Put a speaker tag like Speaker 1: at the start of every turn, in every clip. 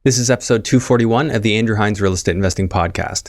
Speaker 1: This is episode 241 of the Andrew Hines Real Estate Investing Podcast.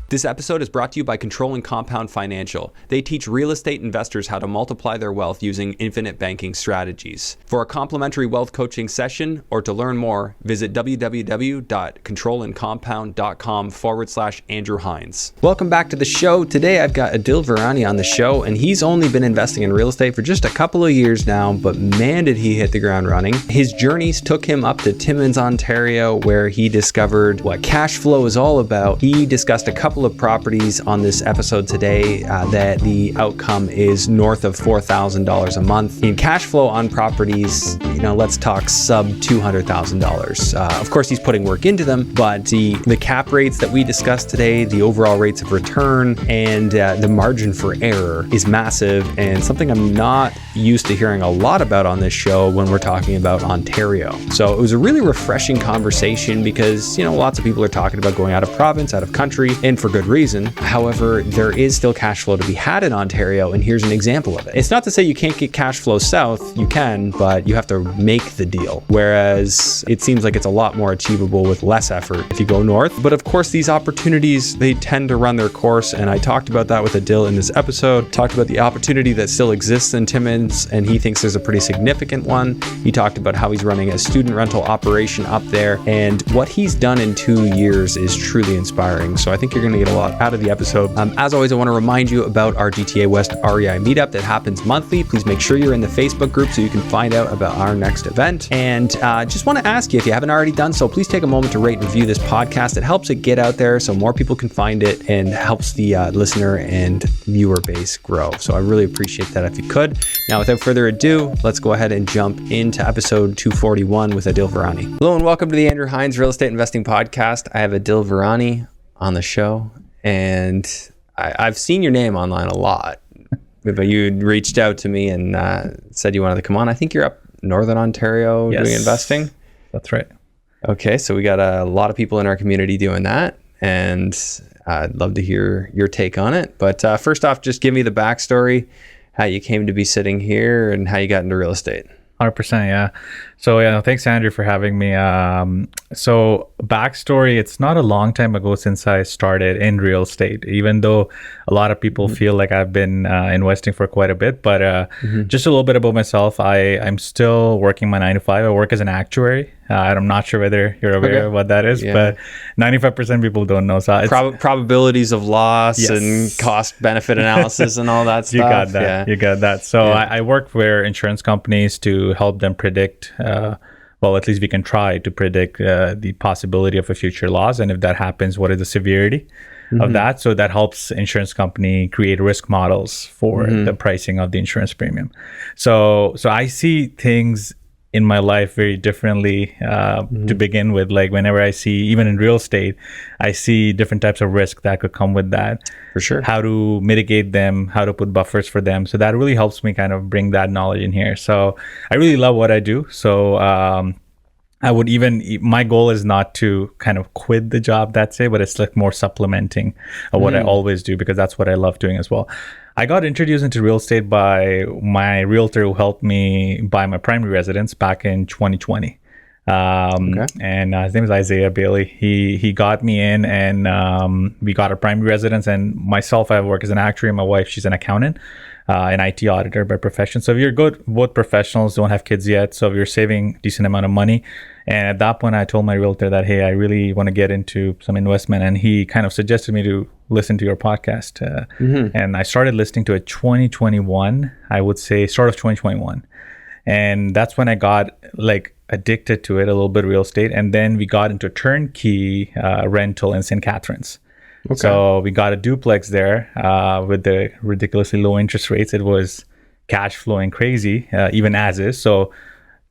Speaker 1: This episode is brought to you by Control and Compound Financial. They teach real estate investors how to multiply their wealth using infinite banking strategies. For a complimentary wealth coaching session or to learn more, visit www.controlandcompound.com/Andrew Hines. Welcome back to the show. Today I've got Adil Virani on the show, and he's only been investing in real estate for just a couple of years now, but man did he hit the ground running. His journeys took him up to Timmins, Ontario, where he discovered what cash flow is all about. He discussed a couple of properties on this episode today that the outcome is north of $4,000 a month in cash flow on properties. Let's talk sub $200,000. Of course, he's putting work into them, but the cap rates that we discussed today, the overall rates of return, and the margin for error is massive, and something I'm not used to hearing a lot about on this show when we're talking about Ontario. So it was a really refreshing conversation because, lots of people are talking about going out of province, out of country, and for good reason. However, there is still cash flow to be had in Ontario, and here's an example of it. It's not to say you can't get cash flow south, you can, but you have to make the deal. Whereas it seems like it's a lot more achievable with less effort if you go north. But of course, these opportunities, they tend to run their course, and I talked about that with Adil in this episode. Talked about the opportunity that still exists in Timmins, and he thinks there's a pretty significant one. He talked about how he's running a student rental operation up there, and what he's done in 2 years is truly inspiring. So I think you're going to get a lot out of the episode. As always, I want to remind you about our GTA West REI meetup that happens monthly. Please make sure you're in the Facebook group so you can find out about our next event. And just want to ask you, if you haven't already done so, please take a moment to rate and review this podcast. It helps it get out there so more people can find it and helps the listener and viewer base grow. So I really appreciate that if you could. Now, without further ado, let's go ahead and jump into episode 241 with Adil Virani. Hello and welcome to the Andrew Hines Real Estate Investing Podcast. I have Adil Virani on the show, and I've seen your name online a lot, but you reached out to me and said you wanted to come on. I think you're up Northern Ontario doing investing.
Speaker 2: That's right.
Speaker 1: Okay, so we got a lot of people in our community doing that, and I'd love to hear your take on it. But first off, just give me the backstory, how you came to be sitting here and how you got into real estate.
Speaker 2: 100%, yeah. So thanks Andrew for having me. So backstory, it's not a long time ago since I started in real estate, even though a lot of people feel like I've been investing for quite a bit. But just a little bit about myself, I'm still working my 9 to 5. I work as an actuary. I'm not sure whether you're aware of what that is, but 95% people don't know. So it's
Speaker 1: probabilities of loss and cost benefit analysis and all that stuff.
Speaker 2: You got that. Yeah. You got that. So I work for insurance companies to help them predict, well, at least we can try to predict the possibility of a future loss. And if that happens, what is the severity of that? So that helps insurance company create risk models for the pricing of the insurance premium. So I see things in my life very differently to begin with. Like whenever I see, even in real estate, I see different types of risk that could come with that.
Speaker 1: For sure.
Speaker 2: How to mitigate them, how to put buffers for them. So that really helps me kind of bring that knowledge in here. So I really love what I do. So my goal is not to kind of quit the job, that's it, but it's like more supplementing of what I always do, because that's what I love doing as well. I got introduced into real estate by my realtor who helped me buy my primary residence back in 2020. And his name is Isaiah Bailey. He got me in, and we got a primary residence. And myself, I work as an actuary. My wife, she's an accountant, an IT auditor by profession. So if you're good, both professionals, don't have kids yet, so if you're saving a decent amount of money. And at that point, I told my realtor that, hey, I really want to get into some investment. And he kind of suggested me to listen to your podcast. And I started listening to it 2021, I would say start of 2021. And that's when I got addicted to it, a little bit of real estate. And then we got into turnkey rental in St. Catharines. Okay. So we got a duplex there with the ridiculously low interest rates. It was cash flowing crazy, even as is. So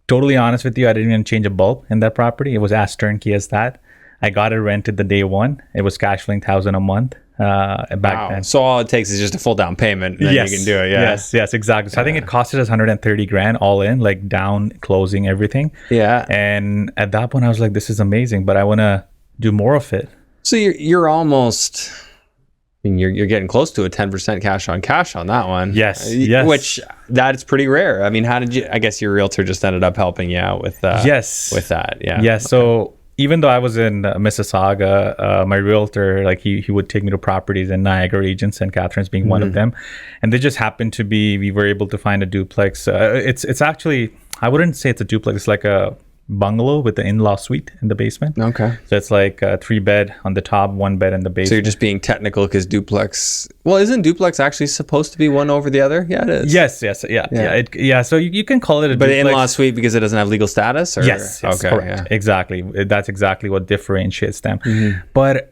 Speaker 2: totally honest with you, I didn't even change a bulb in that property. It was as turnkey as that. I got it rented the day one. It was cash flowing $1,000 a month back then.
Speaker 1: So all it takes is just a full down payment, and then you can do it. Yeah.
Speaker 2: Yes, exactly. So I think it costed us $130,000 all in, like down, closing, everything.
Speaker 1: Yeah.
Speaker 2: And at that point, I was like, this is amazing, but I want to do more of it.
Speaker 1: So you're almost mean, you're getting close to a 10% cash on cash on that one.
Speaker 2: Yes.
Speaker 1: Which that's pretty rare. I mean, how did you? I guess your realtor just ended up helping you out with that. With that. Yeah.
Speaker 2: Yeah. Okay. So even though I was in Mississauga, my realtor, like he would take me to properties in Niagara region, St. Catharines being one of them, and they just happened to be. We were able to find a duplex. It's actually, I wouldn't say it's a duplex. It's like a bungalow with the in-law suite in the basement.
Speaker 1: Okay.
Speaker 2: So it's like a 3-bed on the top, 1 bed in the basement.
Speaker 1: So you're just being technical because duplex. Well, isn't duplex actually supposed to be one over the other? Yeah, it is.
Speaker 2: Yes. So you can call it a
Speaker 1: but
Speaker 2: duplex.
Speaker 1: in-law suite because it doesn't have legal status? Or?
Speaker 2: Yes,
Speaker 1: okay,
Speaker 2: correct. Yeah. Exactly. That's exactly what differentiates them. But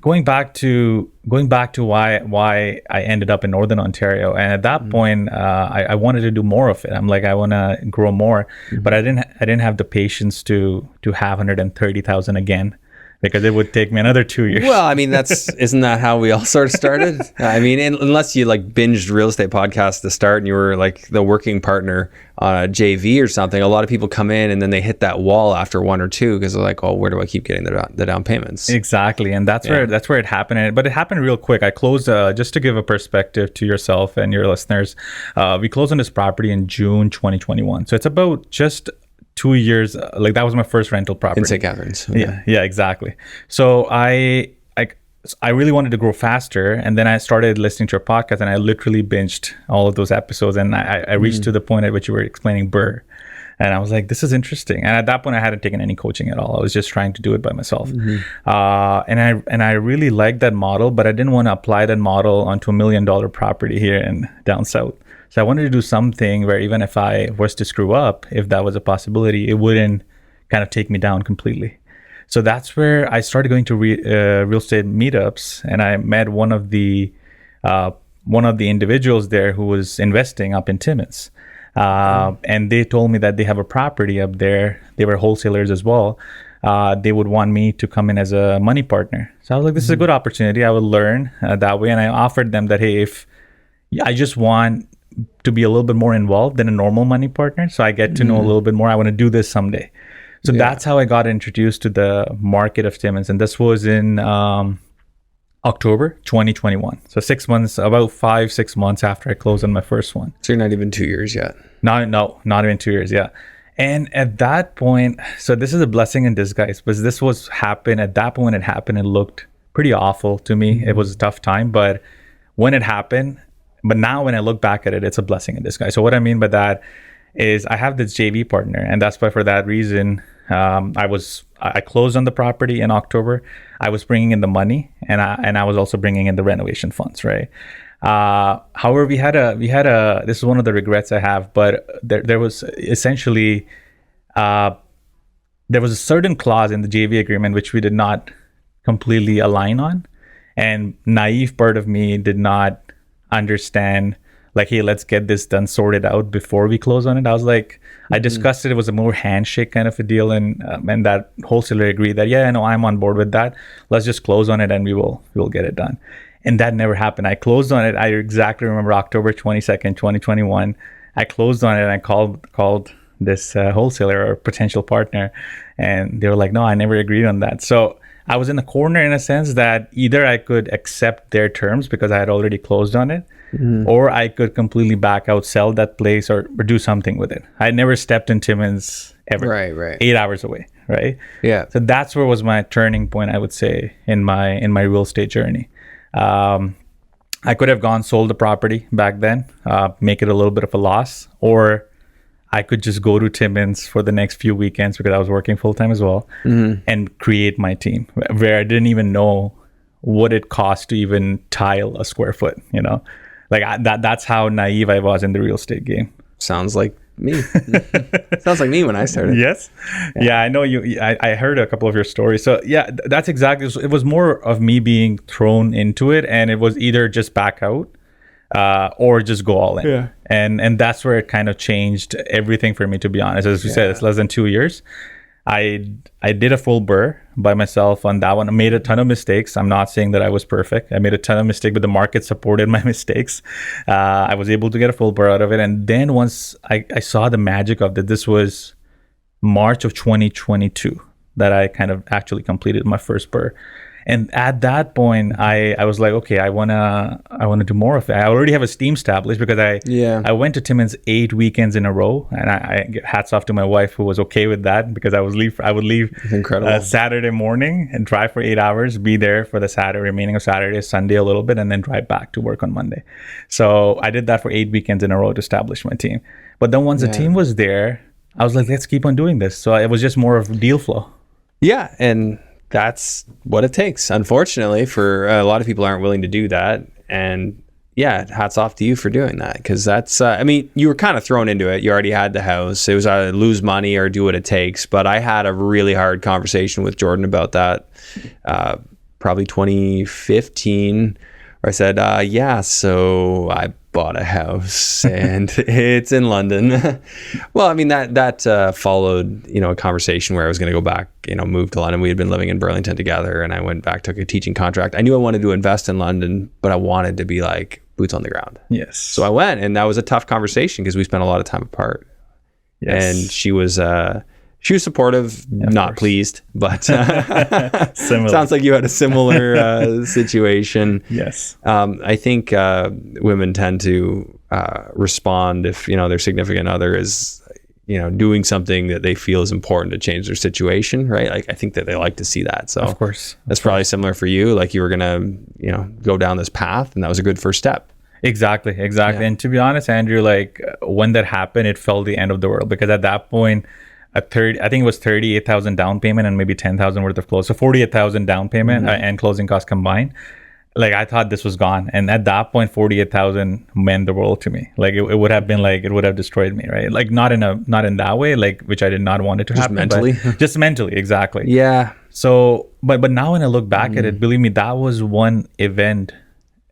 Speaker 2: going back to why I ended up in Northern Ontario, and at that point I wanted to do more of it. I'm like, I want to grow more, but I didn't have the patience to have 130,000 again, because it would take me another 2 years.
Speaker 1: Well, I mean, isn't that how we all sort of started? I mean, unless you like binged real estate podcasts to start and you were like the working partner on a JV or something, a lot of people come in and then they hit that wall after 1 or 2 because they're like, oh, where do I keep getting the down payments?
Speaker 2: Exactly. And that's where it happened. But it happened real quick. I closed, just to give a perspective to yourself and your listeners, we closed on this property in June 2021. So it's about just 2 years. Like, that was my first rental property
Speaker 1: in St. Catharines. Okay.
Speaker 2: Yeah, exactly. So I really wanted to grow faster, and then I started listening to your podcast, and I literally binged all of those episodes, and I reached to the point at which you were explaining BRRRR, and I was like, this is interesting. And at that point, I hadn't taken any coaching at all. I was just trying to do it by myself, and I really liked that model, but I didn't want to apply that model onto $1 million property here in down south. So I wanted to do something where even if I was to screw up, if that was a possibility, it wouldn't kind of take me down completely. So that's where I started going to real estate meetups, and I met one of the individuals there who was investing up in Timmins, and they told me that they have a property up there. They were wholesalers as well. They would want me to come in as a money partner. So I was like, this is a good opportunity. I would learn that way, and I offered them that, hey, I just want to be a little bit more involved than a normal money partner, so I get to know a little bit more. I want to do this someday. So that's how I got introduced to the market of Timmins, and this was in October 2021. So 6 months, about 5-6 months after I closed on my first one.
Speaker 1: So you're not even 2 years yet.
Speaker 2: Not even 2 years. Yeah. And at that point, so this is a blessing in disguise, because this was happened at that point. When it happened, it looked pretty awful to me. It was a tough time, but when it happened. But now when I look back at it, it's a blessing in disguise. So what I mean by that is I have this JV partner, and that's why, for that reason, I closed on the property in October. I was bringing in the money, and I was also bringing in the renovation funds, right? However, we had a this is one of the regrets I have, but there was essentially there was a certain clause in the JV agreement which we did not completely align on, and naive part of me did not understand, like, hey, let's get this done, sorted out before we close on it. I was like, I discussed it. It was a more handshake kind of a deal, and that wholesaler agreed that, yeah, no, I'm on board with that. Let's just close on it, and we'll get it done. And that never happened. I closed on it. I exactly remember October 22nd, 2021. I closed on it, and I called this wholesaler or potential partner, and they were like, no, I never agreed on that. So I was in a corner, in a sense that either I could accept their terms because I had already closed on it, or I could completely back out, sell that place, or do something with it. I never stepped in Timmins ever.
Speaker 1: Right.
Speaker 2: 8 hours away, right?
Speaker 1: Yeah.
Speaker 2: So that's where was my turning point, I would say, in my real estate journey. I could have sold the property back then, make it a little bit of a loss, or I could just go to Timmins for the next few weekends, because I was working full time as well, and create my team where I didn't even know what it cost to even tile a square foot, like that's how naive I was in the real estate game.
Speaker 1: Sounds like me. Sounds like me when I started.
Speaker 2: Yes. Yeah, I know you. I heard a couple of your stories. So yeah, that's exactly. It was more of me being thrown into it, and it was either just back out, or just go all in. Yeah. And that's where it kind of changed everything for me, to be honest. As you said, it's less than 2 years. I did a full BRRRR by myself on that one. I made a ton of mistakes. I'm not saying that I was perfect. I made a ton of mistakes, but the market supported my mistakes. I was able to get a full BRRRR out of it. And then once I saw the magic of that, this was March of 2022 that I kind of actually completed my first BRRRR. And at that point, I was like, okay, I wanna do more of it. I already have a team established because I went to Timmins 8 weekends in a row, and I hats off to my wife who was okay with that, because I would leave Saturday morning and drive for 8 hours, be there for the remaining of Saturday, Sunday a little bit, and then drive back to work on Monday. So I did that for 8 weekends in a row to establish my team. But then once the team was there, I was like, let's keep on doing this. So it was just more of deal flow.
Speaker 1: Yeah, and that's what it takes. Unfortunately, for a lot of people aren't willing to do that. And yeah, hats off to you for doing that, because that's, I mean, you were kind of thrown into it. You already had the house. It was either lose money or do what it takes. But I had a really hard conversation with Jordan about that, probably 2015, where I said, yeah, so I bought a house and it's in London. Well, I mean, that followed, a conversation where I was going to go back, move to London. We had been living in Burlington together, and I went back, took a teaching contract. I knew I wanted to invest in London, but I wanted to be like boots on the ground.
Speaker 2: Yes.
Speaker 1: So I went, and that was a tough conversation because we spent a lot of time apart. Yes. And she was supportive, not pleased, but sounds like you had a similar situation.
Speaker 2: Yes.
Speaker 1: I think women tend to respond if, their significant other is, doing something that they feel is important to change their situation, right? Like, I think that they like to see that. So
Speaker 2: of course,
Speaker 1: that's probably similar for you. Like, you were going to, go down this path, and that was a good first step.
Speaker 2: Exactly. Yeah. And to be honest, Andrew, like, when that happened, it felt the end of the world, because at that point, I think it was 38,000 down payment and maybe 10,000 worth of close. So 48,000 down payment and closing costs combined. Like, I thought this was gone. And at that point, 48,000 meant the world to me. Like, it would have been like, it would have destroyed me, right? Like, not in that way, like, which I did not want it to happen. Just mentally, exactly.
Speaker 1: Yeah.
Speaker 2: So, but now when I look back at it, believe me, that was one event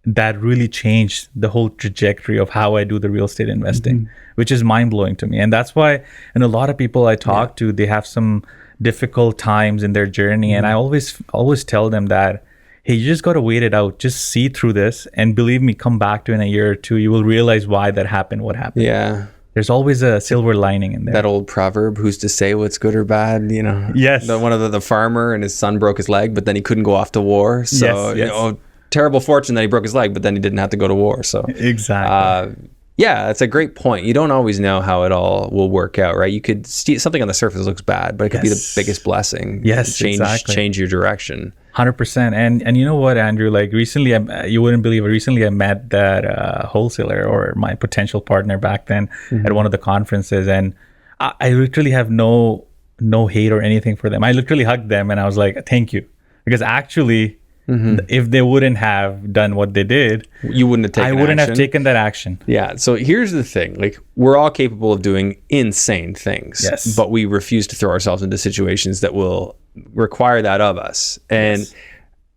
Speaker 2: that really changed the whole trajectory of how I do the real estate investing, which is mind-blowing to me. And that's why, and a lot of people I talk to, they have some difficult times in their journey. And I always tell them that, hey, you just got to wait it out. Just see through this. And believe me, come back to in a year or two, you will realize why that happened, what happened.
Speaker 1: Yeah.
Speaker 2: There's always a silver lining in there.
Speaker 1: That old proverb, who's to say what's good or bad,
Speaker 2: Yes.
Speaker 1: One of the farmer, and his son broke his leg, but then he couldn't go off to war. So,
Speaker 2: yes.
Speaker 1: Terrible fortune that he broke his leg, but then he didn't have to go to war. So
Speaker 2: exactly.
Speaker 1: Yeah, that's a great point. You don't always know how it all will work out, right? You could see something on the surface looks bad, but it could be the biggest blessing.
Speaker 2: Yes,
Speaker 1: change your direction.
Speaker 2: 100%. And you know what, Andrew? Like, recently, you wouldn't believe it. Recently, I met that wholesaler, or my potential partner back then, at one of the conferences, and I literally have no hate or anything for them. I literally hugged them, and I was like, "Thank you," because actually, if they wouldn't have done what they did,
Speaker 1: you wouldn't have taken
Speaker 2: I wouldn't have taken that action.
Speaker 1: Yeah. So here's the thing. Like, we're all capable of doing insane things, but we refuse to throw ourselves into situations that will require that of us. And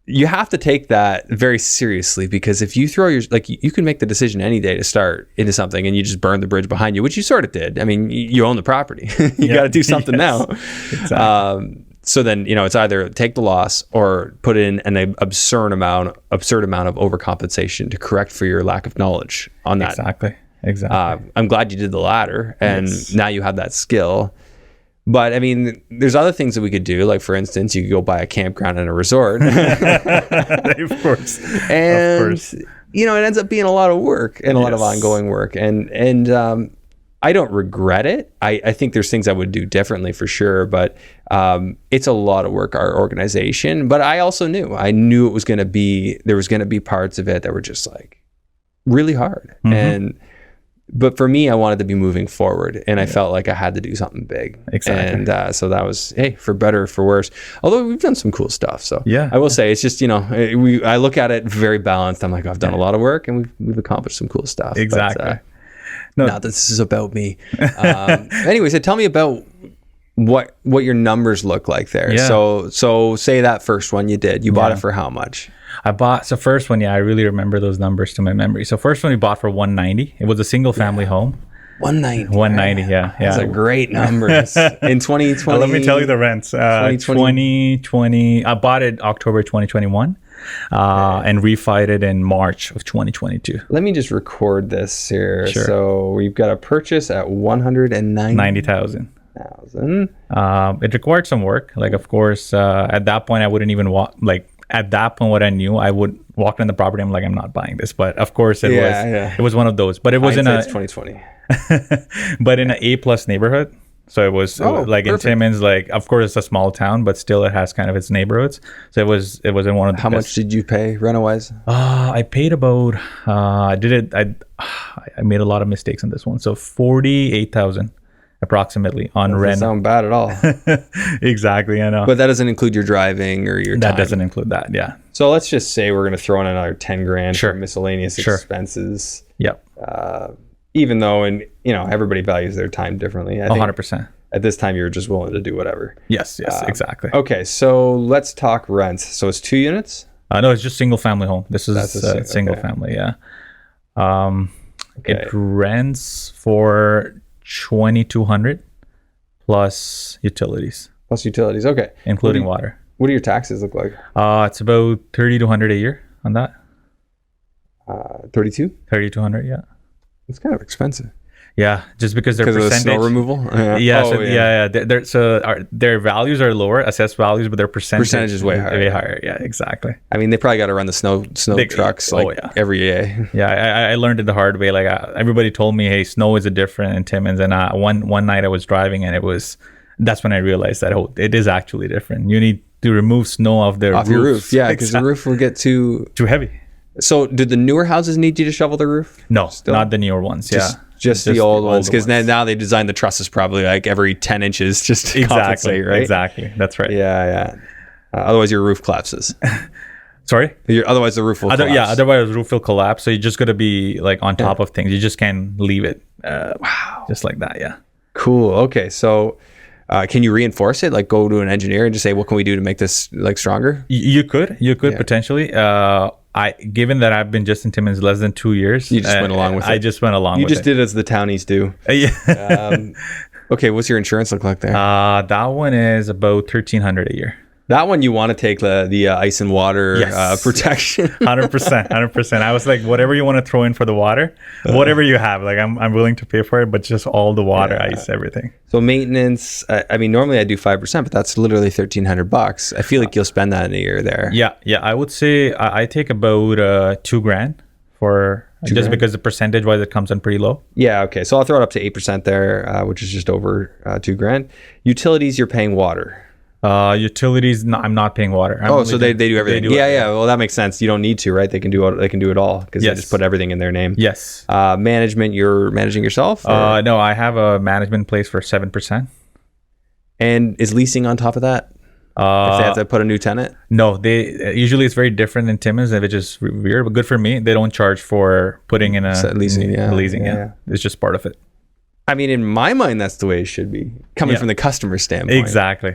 Speaker 1: you have to take that very seriously, because if you throw you can make the decision any day to start into something and you just burn the bridge behind you, which you sort of did. I mean, you own the property. You got to do something now.
Speaker 2: Exactly.
Speaker 1: So then, it's either take the loss or put in an absurd amount of overcompensation to correct for your lack of knowledge on that.
Speaker 2: Exactly.
Speaker 1: I'm glad you did the latter, and now you have that skill. But I mean, there's other things that we could do. Like, for instance, you could go buy a campground and a resort.
Speaker 2: Of course.
Speaker 1: And, it ends up being a lot of work and a lot of ongoing work. And I don't regret it. I think there's things I would do differently for sure, but it's a lot of work, our organization. But I also knew there was going to be parts of it that were just like really hard. But for me, I wanted to be moving forward, and I felt like I had to do something big.
Speaker 2: Exactly.
Speaker 1: And so that was, hey, for better or for worse. Although we've done some cool stuff. So I will say, it's just, I look at it very balanced. I'm like, I've done a lot of work, and we've accomplished some cool stuff.
Speaker 2: Exactly.
Speaker 1: But, not that this is about me. Anyway, so tell me about what your numbers look like there.
Speaker 2: Yeah.
Speaker 1: So say that first one you did. You bought it for how much?
Speaker 2: First one, I really remember those numbers to my memory. So first one we bought for 190. It was a single family home.
Speaker 1: 190.
Speaker 2: 190, yeah.
Speaker 1: That's a great number. In 2020.
Speaker 2: Let me tell you the rents. 2020. I bought it October 2021. And refied it in March of 2022.
Speaker 1: Let me just record this here.
Speaker 2: Sure.
Speaker 1: So we've got a purchase at
Speaker 2: 190,000. It required some work. Like, of course, at that point, I wouldn't even at that point, what I knew, I would walk in the property. I'm like, I'm not buying this. But of course, it was one of those. But it was in a
Speaker 1: 2020.
Speaker 2: but in an A+ neighborhood. So it was like perfect. In Timmins, like of course it's a small town, but still it has kind of its neighborhoods. So it was in one of the
Speaker 1: How much did you pay rent-wise?
Speaker 2: I paid about I made a lot of mistakes on this one. So 48,000 approximately on rent.
Speaker 1: Doesn't sound bad at all.
Speaker 2: Exactly, I know.
Speaker 1: But that doesn't include your driving or your time.
Speaker 2: That doesn't include that, yeah.
Speaker 1: So let's just say we're going to throw in another 10 grand
Speaker 2: sure.
Speaker 1: for miscellaneous expenses.
Speaker 2: Yep.
Speaker 1: Even though, and everybody values their time differently. I think
Speaker 2: 100%.
Speaker 1: At this time, you're just willing to do whatever.
Speaker 2: Yes, exactly.
Speaker 1: Okay, so let's talk rents. So it's 2 units?
Speaker 2: No, it's just single family home. This is a single family, yeah. It rents for 2,200 plus utilities.
Speaker 1: Plus utilities, okay.
Speaker 2: Including water.
Speaker 1: What do your taxes look like?
Speaker 2: It's about 3,200 a year on that.
Speaker 1: 32?
Speaker 2: 3,200, yeah.
Speaker 1: It's kind of expensive.
Speaker 2: Yeah, just because their percentage.
Speaker 1: Of the snow removal?
Speaker 2: Their values are lower, assessed values, but their percentage
Speaker 1: is way higher.
Speaker 2: Way higher, yeah, exactly.
Speaker 1: I mean, they probably got to run the snow trucks every day.
Speaker 2: Yeah, I learned it the hard way. Like everybody told me, hey, snow is different in Timmins, and one night I was driving, and that's when I realized that it is actually different. You need to remove snow off your roof.
Speaker 1: Yeah, because the roof will get too
Speaker 2: heavy.
Speaker 1: So, did the newer houses need you to shovel the roof?
Speaker 2: No, not the newer ones.
Speaker 1: Just the old ones, because now they design the trusses probably like every 10 inches just to compensate, right?
Speaker 2: Exactly, that's right.
Speaker 1: Yeah. Otherwise, your roof collapses.
Speaker 2: Sorry?
Speaker 1: Otherwise, the roof will collapse.
Speaker 2: Yeah, otherwise the roof will collapse. So you just got to be like on top of things. You just can't leave it. Wow. Just like that, yeah.
Speaker 1: Cool. Okay, so can you reinforce it? Like go to an engineer and just say, what can we do to make this like stronger?
Speaker 2: You could potentially. Given that I've been just in Timmins less than 2 years,
Speaker 1: you just went along with it.
Speaker 2: I just went along with it.
Speaker 1: You just did as the townies do.
Speaker 2: Yeah.
Speaker 1: Okay, what's your insurance look like there?
Speaker 2: That one is about 1,300 a year.
Speaker 1: That one you want to take the ice and water protection.
Speaker 2: 100%. I was like, whatever you want to throw in for the water, whatever you have, like I'm willing to pay for it, but just all the water, ice, everything.
Speaker 1: So maintenance, I mean, normally I do 5%, but that's literally $1,300. I feel like you'll spend that in a year there.
Speaker 2: Yeah. I would say I take about $2,000 for just because the percentage wise it comes in pretty low.
Speaker 1: Yeah. Okay. So I'll throw it up to 8% there, which is just over $2,000. Utilities, you're paying water.
Speaker 2: Utilities, no, I'm not paying water.
Speaker 1: So they do everything. Yeah. Well, that makes sense. You don't need to, right? They can do it all because they just put everything in their name.
Speaker 2: Yes.
Speaker 1: Management, you're managing yourself?
Speaker 2: No, I have a management place for 7%.
Speaker 1: And is leasing on top of that? If they have to put a new tenant?
Speaker 2: No, they usually it's very different in Timmins, which is weird, but good for me. They don't charge for putting in a leasing. Yeah. It's just part of it.
Speaker 1: I mean, in my mind, that's the way it should be, coming from the customer standpoint.
Speaker 2: Exactly.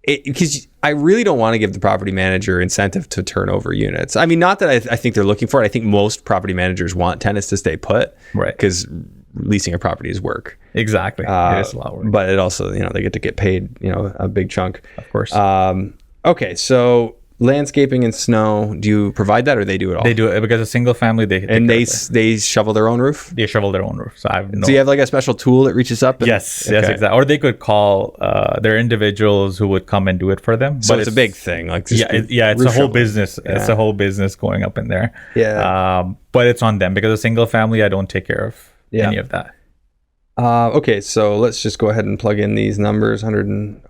Speaker 1: Because I really don't want to give the property manager incentive to turn over units. I mean, not that I think they're looking for it. I think most property managers want tenants to stay put,
Speaker 2: right?
Speaker 1: Because leasing a property is work.
Speaker 2: Exactly, it is a lot of work.
Speaker 1: But it also, they get paid, a big chunk.
Speaker 2: Of course.
Speaker 1: Okay, so landscaping and snow, do you provide that or they do it all?
Speaker 2: They do it because a single family,
Speaker 1: they shovel their own roof?
Speaker 2: They shovel their own roof. So
Speaker 1: you have like a special tool that reaches up?
Speaker 2: Yes, exactly. Or they could call their individuals who would come and do it for them.
Speaker 1: So it's a big thing.
Speaker 2: It's a whole business. Yeah. It's a whole business going up in there.
Speaker 1: Yeah.
Speaker 2: But it's on them because a single family, I don't take care of any of that.
Speaker 1: Okay, so let's just go ahead and plug in these numbers. I'm going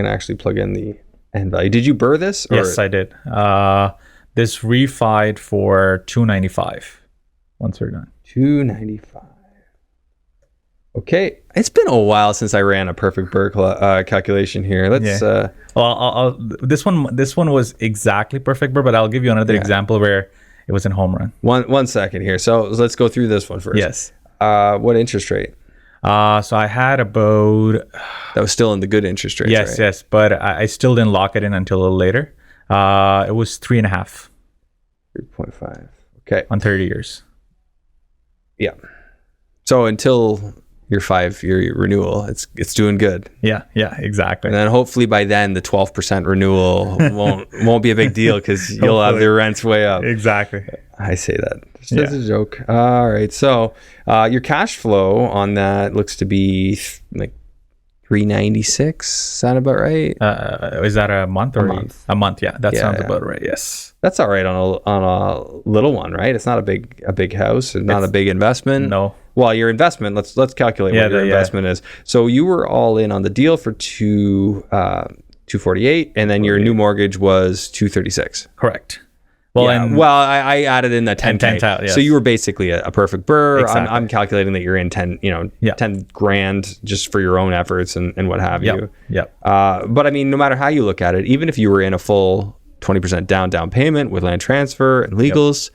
Speaker 1: to actually plug in the end value. Did you BRRRR this?
Speaker 2: Yes, I did. This refied for $295 once we're done.
Speaker 1: $295. Okay, it's been a while since I ran a perfect BRRRR calculation here. Let's.
Speaker 2: This one was exactly perfect BRRRR, but I'll give you another example where it was in home run.
Speaker 1: One second here. So let's go through this one first.
Speaker 2: Yes.
Speaker 1: What interest rate?
Speaker 2: So I had about...
Speaker 1: That was still in the good interest rate.
Speaker 2: Yes, but I still didn't lock it in until a little later. It was 3.5.
Speaker 1: 3.5. Okay.
Speaker 2: On 30 years.
Speaker 1: Yeah. So until your 5-year renewal, it's doing good.
Speaker 2: Yeah, exactly.
Speaker 1: And then hopefully by then the 12% renewal won't be a big deal because you'll have the rents way up.
Speaker 2: Exactly.
Speaker 1: I say that just as a joke. All right. So your cash flow on that looks to be like 396. Sound about right?
Speaker 2: Is that a month or
Speaker 1: month?
Speaker 2: A month, yeah. That
Speaker 1: Yeah.
Speaker 2: sounds about right. Yes.
Speaker 1: That's all right on a little one, right? It's not a big house, and not a big investment.
Speaker 2: No.
Speaker 1: Well, your investment. Let's calculate what your investment is. So you were all in on the deal for 248, and then your new mortgage was 236.
Speaker 2: Correct. Well,
Speaker 1: I added in the 10
Speaker 2: yes.
Speaker 1: So you were basically a perfect BRRRR.
Speaker 2: Exactly.
Speaker 1: I'm calculating that you're in 10 grand just for your own efforts and what have you.
Speaker 2: Yep.
Speaker 1: But I mean, no matter how you look at it, even if you were in a full 20% down payment with land transfer and legals,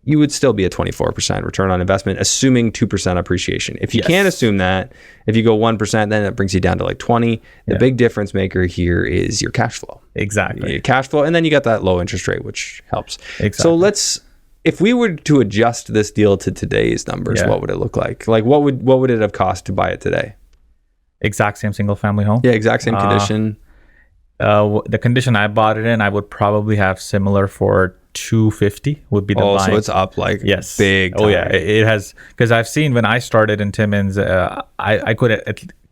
Speaker 1: you would still be a 24% return on investment, assuming 2% appreciation. If you can't assume that, if you go 1%, then it brings you down to like 20. The big difference maker here is your cash flow.
Speaker 2: Exactly.
Speaker 1: Your cash flow, and then you got that low interest rate, which helps.
Speaker 2: Exactly.
Speaker 1: So if we were to adjust this deal to today's numbers, what would it look like? Like what would it have cost to buy it today?
Speaker 2: Exact same single family home.
Speaker 1: Yeah, exact same condition.
Speaker 2: The condition I bought it in, I would probably have similar for 250 would be the line.
Speaker 1: So it's up like big time.
Speaker 2: Oh yeah, it has, because I've seen when I started in Timmins, I could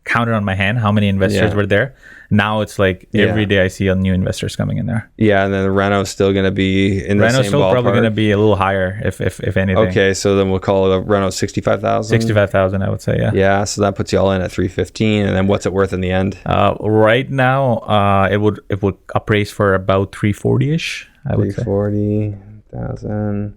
Speaker 2: count it on my hand how many investors were there. Now it's like every day I see new investors coming in there.
Speaker 1: Yeah, and then the reno's still going to be in the same ballpark.
Speaker 2: Reno's still probably going to be a little higher if anything.
Speaker 1: Okay, so then we'll call it a reno 65,000.
Speaker 2: 65,000, I would say. Yeah.
Speaker 1: Yeah, so that puts you all in at 315, and then what's it worth in the end?
Speaker 2: Right now, it would appraise for about 340-ish. I would say
Speaker 1: 340,000.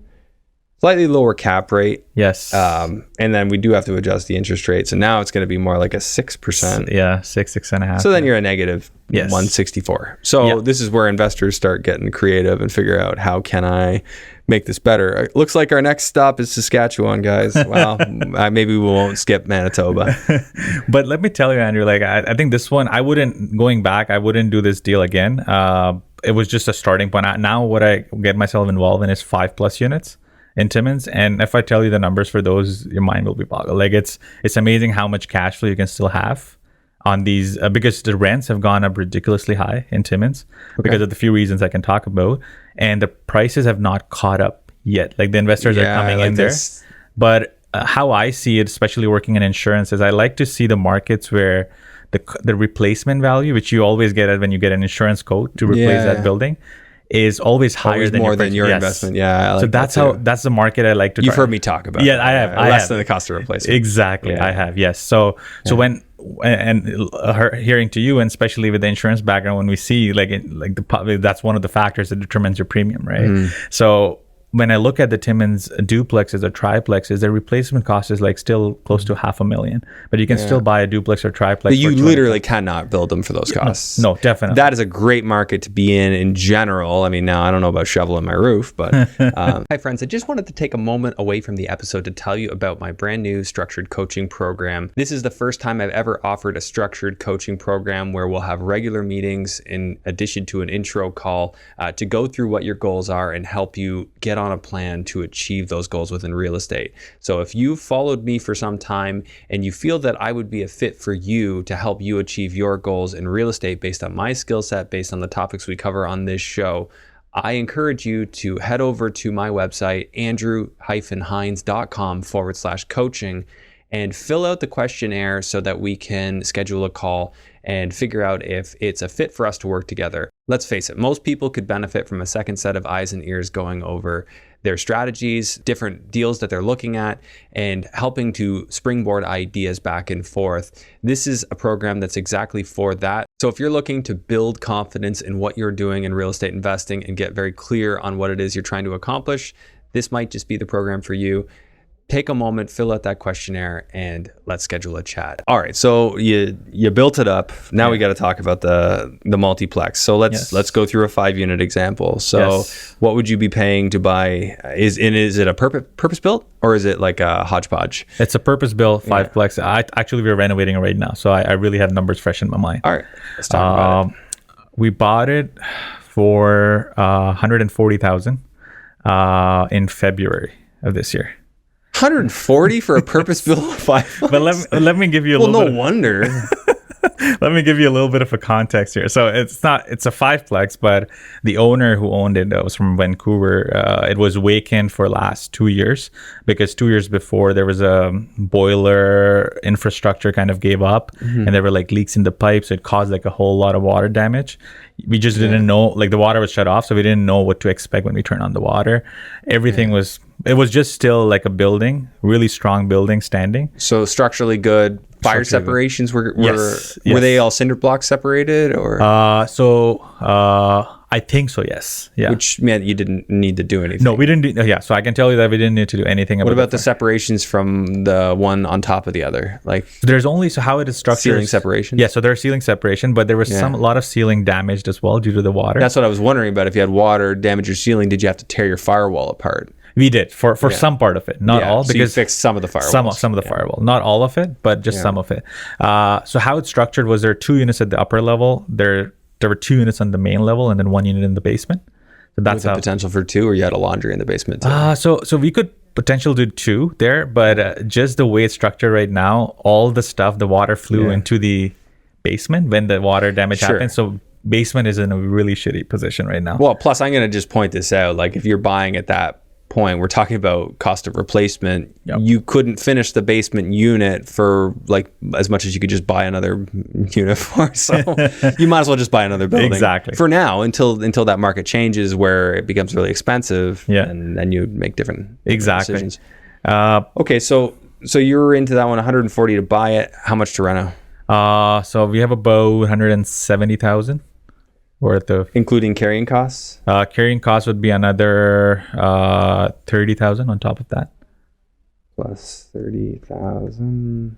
Speaker 1: Slightly lower cap rate.
Speaker 2: Yes.
Speaker 1: And then we do have to adjust the interest rate. So now it's going to be more like a 6%.
Speaker 2: Yeah, 6.5.
Speaker 1: So then you're a negative 164. So this is where investors start getting creative and figure out, how can I make this better? It looks like our next stop is Saskatchewan, guys. Wow. Maybe we won't skip Manitoba.
Speaker 2: But let me tell you, Andrew, like I think this one, I wouldn't do this deal again. It was just a starting point. Now what I get myself involved in is 5+ units in Timmins, and if I tell you the numbers for those, your mind will be boggled. Like it's amazing how much cash flow you can still have on these, because the rents have gone up ridiculously high in Timmins because of the few reasons I can talk about, and the prices have not caught up yet. Like the investors are coming in there, but how I see it, especially working in insurance, is I like to see the markets where the replacement value, which you always get when you get an insurance quote to replace that building, is always higher than
Speaker 1: more than your investment. Yeah.
Speaker 2: So that's that's the market I like to.
Speaker 1: You've heard me talk about.
Speaker 2: Yeah, I have.
Speaker 1: Less than the cost of replacement.
Speaker 2: Exactly. Yeah. I have. Yes. So when hearing to you, and especially with the insurance background, when we see that's one of the factors that determines your premium, right? So when I look at the Timmins duplexes or triplexes, their replacement cost is like still close to $500,000, but you can still buy a duplex or triplex.
Speaker 1: But you literally cannot build them for those costs.
Speaker 2: No, definitely.
Speaker 1: That is a great market to be in general. I mean, now I don't know about shoveling my roof, but hi friends, I just wanted to take a moment away from the episode to tell you about my brand new structured coaching program. This is the first time I've ever offered a structured coaching program where we'll have regular meetings in addition to an intro call to go through what your goals are and help you get on a plan to achieve those goals within real estate. So if you've followed me for some time and you feel that I would be a fit for you to help you achieve your goals in real estate based on my skill set, based on the topics we cover on this show, I encourage you to head over to my website, andrew-hines.com/coaching, and fill out the questionnaire so that we can schedule a call and figure out if it's a fit for us to work together. Let's face it, most people could benefit from a second set of eyes and ears going over their strategies, different deals that they're looking at, and helping to springboard ideas back and forth. This is a program that's exactly for that. So if you're looking to build confidence in what you're doing in real estate investing and get very clear on what it is you're trying to accomplish, this might just be the program for you. Take a moment, fill out that questionnaire, and let's schedule a chat. All right, so you built it up. Now we got to talk about the multiplex. So let's go through a 5-unit example. So what would you be paying to buy? Is it a purpose built, or is it like a hodgepodge?
Speaker 2: It's a purpose built 5-plex. We're renovating it right now, so I really have numbers fresh in my mind.
Speaker 1: All right, let's talk about it.
Speaker 2: We bought it for $140,000 in February of this year.
Speaker 1: 140 for a purpose-built 5.
Speaker 2: But let me give you a little.
Speaker 1: Well, no wonder.
Speaker 2: Let me give you a little bit of a context here. So it's a fiveplex, but the owner who owned it was from Vancouver. It was vacant for last 2 years because 2 years before there was a boiler infrastructure kind of gave up, and there were like leaks in the pipes. So it caused like a whole lot of water damage. We just didn't know, like the water was shut off, so we didn't know what to expect when we turned on the water. Everything was just still like a building, really strong building standing.
Speaker 1: So structurally good. Fire separations were they all cinder blocks separated, or
Speaker 2: I think so, yes. Yeah.
Speaker 1: Which meant you didn't need to do anything.
Speaker 2: No, we didn't so I can tell you that we didn't need to do anything.
Speaker 1: What about the separations from the one on top of the other? Like
Speaker 2: there's only how it is structured.
Speaker 1: Ceiling separation?
Speaker 2: Yeah, so there's ceiling separation, but there was a lot of ceiling damaged as well due to the water.
Speaker 1: That's what I was wondering about. If you had water damage your ceiling, did you have to tear your firewall apart?
Speaker 2: We did for some part of it, not all,
Speaker 1: because you fixed some of the firewalls.
Speaker 2: Some of the firewall, not all of it, but just some of it. So how it's structured was there are 2 units at the upper level. There were 2 units on the main level, and then 1 unit in the basement. So that's
Speaker 1: the potential for 2, or you had a laundry in the basement too?
Speaker 2: So we could potentially do 2 there, but just the way it's structured right now, all the stuff, the water flew into the basement when the water damage happened. So basement is in a really shitty position right now.
Speaker 1: Well, plus I'm going to just point this out. Like if you're buying at that point, we're talking about cost of replacement. You couldn't finish the basement unit for like as much as you could just buy another unit for. So you might as well just buy another building.
Speaker 2: Exactly.
Speaker 1: For now, until that market changes where it becomes really expensive. And then you make different decisions. Okay, so you're into that one, 140 to buy it. How much to rent out?
Speaker 2: So we have about 170,000 worth of,
Speaker 1: including carrying costs.
Speaker 2: Carrying costs would be another 30,000 on top of that.
Speaker 1: Plus 30,000.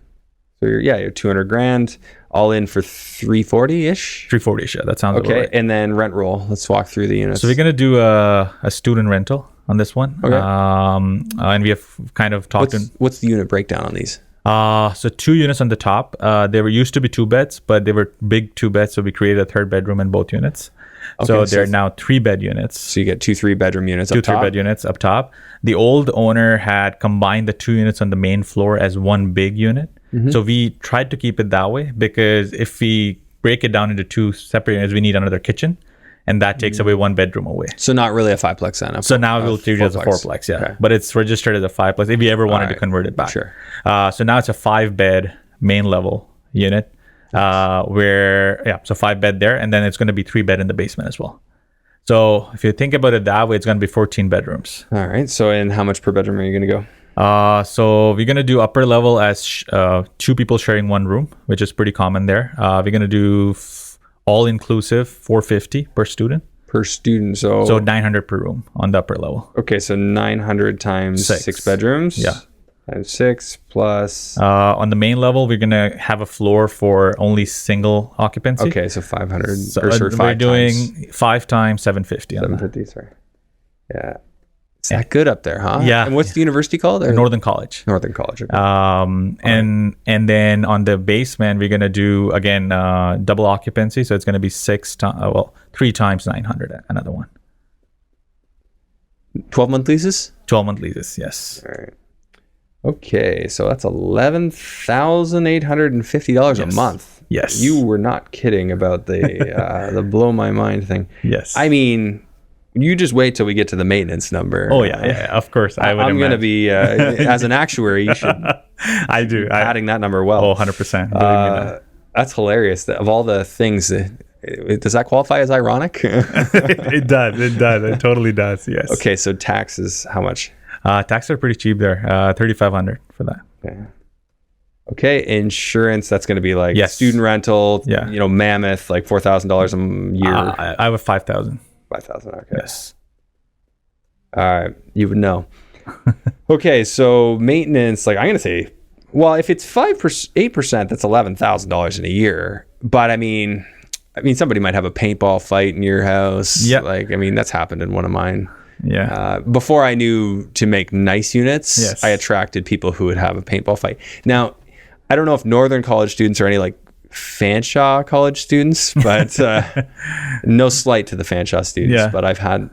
Speaker 1: So you're 200 grand all in for 340-ish.
Speaker 2: 340-ish. Yeah, that sounds
Speaker 1: okay.
Speaker 2: Right.
Speaker 1: And then rent roll. Let's walk through the units.
Speaker 2: So we're gonna do a student rental on this one.
Speaker 1: Okay.
Speaker 2: And we have kind of talked.
Speaker 1: What's the unit breakdown on these?
Speaker 2: So 2 units on the top. They were used to be 2 beds, but they were big 2 beds, so we created a 3rd bedroom in both units. Okay, so they're now 3-bed units.
Speaker 1: So you get 2 3-bedroom units up top.
Speaker 2: 2 3-bed units up top. The old owner had combined the 2 units on the main floor as one big unit. So we tried to keep it that way because if we break it down into 2 separate units, we need another kitchen. And that takes away 1 bedroom away.
Speaker 1: So not really a 5-plex then.
Speaker 2: So now we'll treat it as a 4-plex, yeah. Okay. But it's registered as a 5-plex if you ever wanted to convert it back.
Speaker 1: Sure.
Speaker 2: So now it's a 5-bed main level unit so 5-bed there. And then it's going to be 3-bed in the basement as well. So if you think about it that way, it's going to be 14 bedrooms.
Speaker 1: All right. So and how much per bedroom are you going to
Speaker 2: go? So we're going to do upper level as 2 people sharing 1 room, which is pretty common there. We're going to do all inclusive, $450 per student. So 900 per room on the upper level.
Speaker 1: Okay, so 900 times 6 bedrooms.
Speaker 2: Yeah.
Speaker 1: Times 6 plus.
Speaker 2: On the main level, we're gonna have a floor for only single occupancy.
Speaker 1: Okay, so 500.
Speaker 2: We're doing 5 times 750.
Speaker 1: 750. Sorry. Yeah. It's that good up there, huh?
Speaker 2: Yeah.
Speaker 1: And what's the university called?
Speaker 2: Northern College.
Speaker 1: Northern College. Okay.
Speaker 2: And then on the basement, we're gonna do again double occupancy, so it's gonna be 3 times 900. Another one.
Speaker 1: 12-month leases.
Speaker 2: 12-month leases. Yes.
Speaker 1: All right. Okay, so that's $11,850 a month.
Speaker 2: Yes.
Speaker 1: You were not kidding about the blow my mind thing.
Speaker 2: Yes.
Speaker 1: I mean, you just wait till we get to the maintenance number.
Speaker 2: Oh yeah, of course.
Speaker 1: I'm going to be as an actuary. You should.
Speaker 2: I do.
Speaker 1: Adding that number well.
Speaker 2: Oh, 100%.
Speaker 1: That's hilarious. Of all the things, does that qualify as ironic?
Speaker 2: It does. It totally does. Yes.
Speaker 1: Okay, so taxes, how much?
Speaker 2: Taxes are pretty cheap there. $3,500 for that.
Speaker 1: Okay, insurance, that's going to be like student rental, mammoth, like $4,000 a year.
Speaker 2: I have 5,000.
Speaker 1: 5,000, okay.
Speaker 2: Yes.
Speaker 1: All right, you would know. Okay, so maintenance, like I'm going to say, well, if it's 8%, that's $11,000 in a year. But I mean, somebody might have a paintball fight in your house.
Speaker 2: Yeah.
Speaker 1: That's happened in one of mine.
Speaker 2: Yeah.
Speaker 1: Before I knew to make nice units, I attracted people who would have a paintball fight. Now, I don't know if Northern College students are any like Fanshawe College students, but no slight to the Fanshawe students. But I've had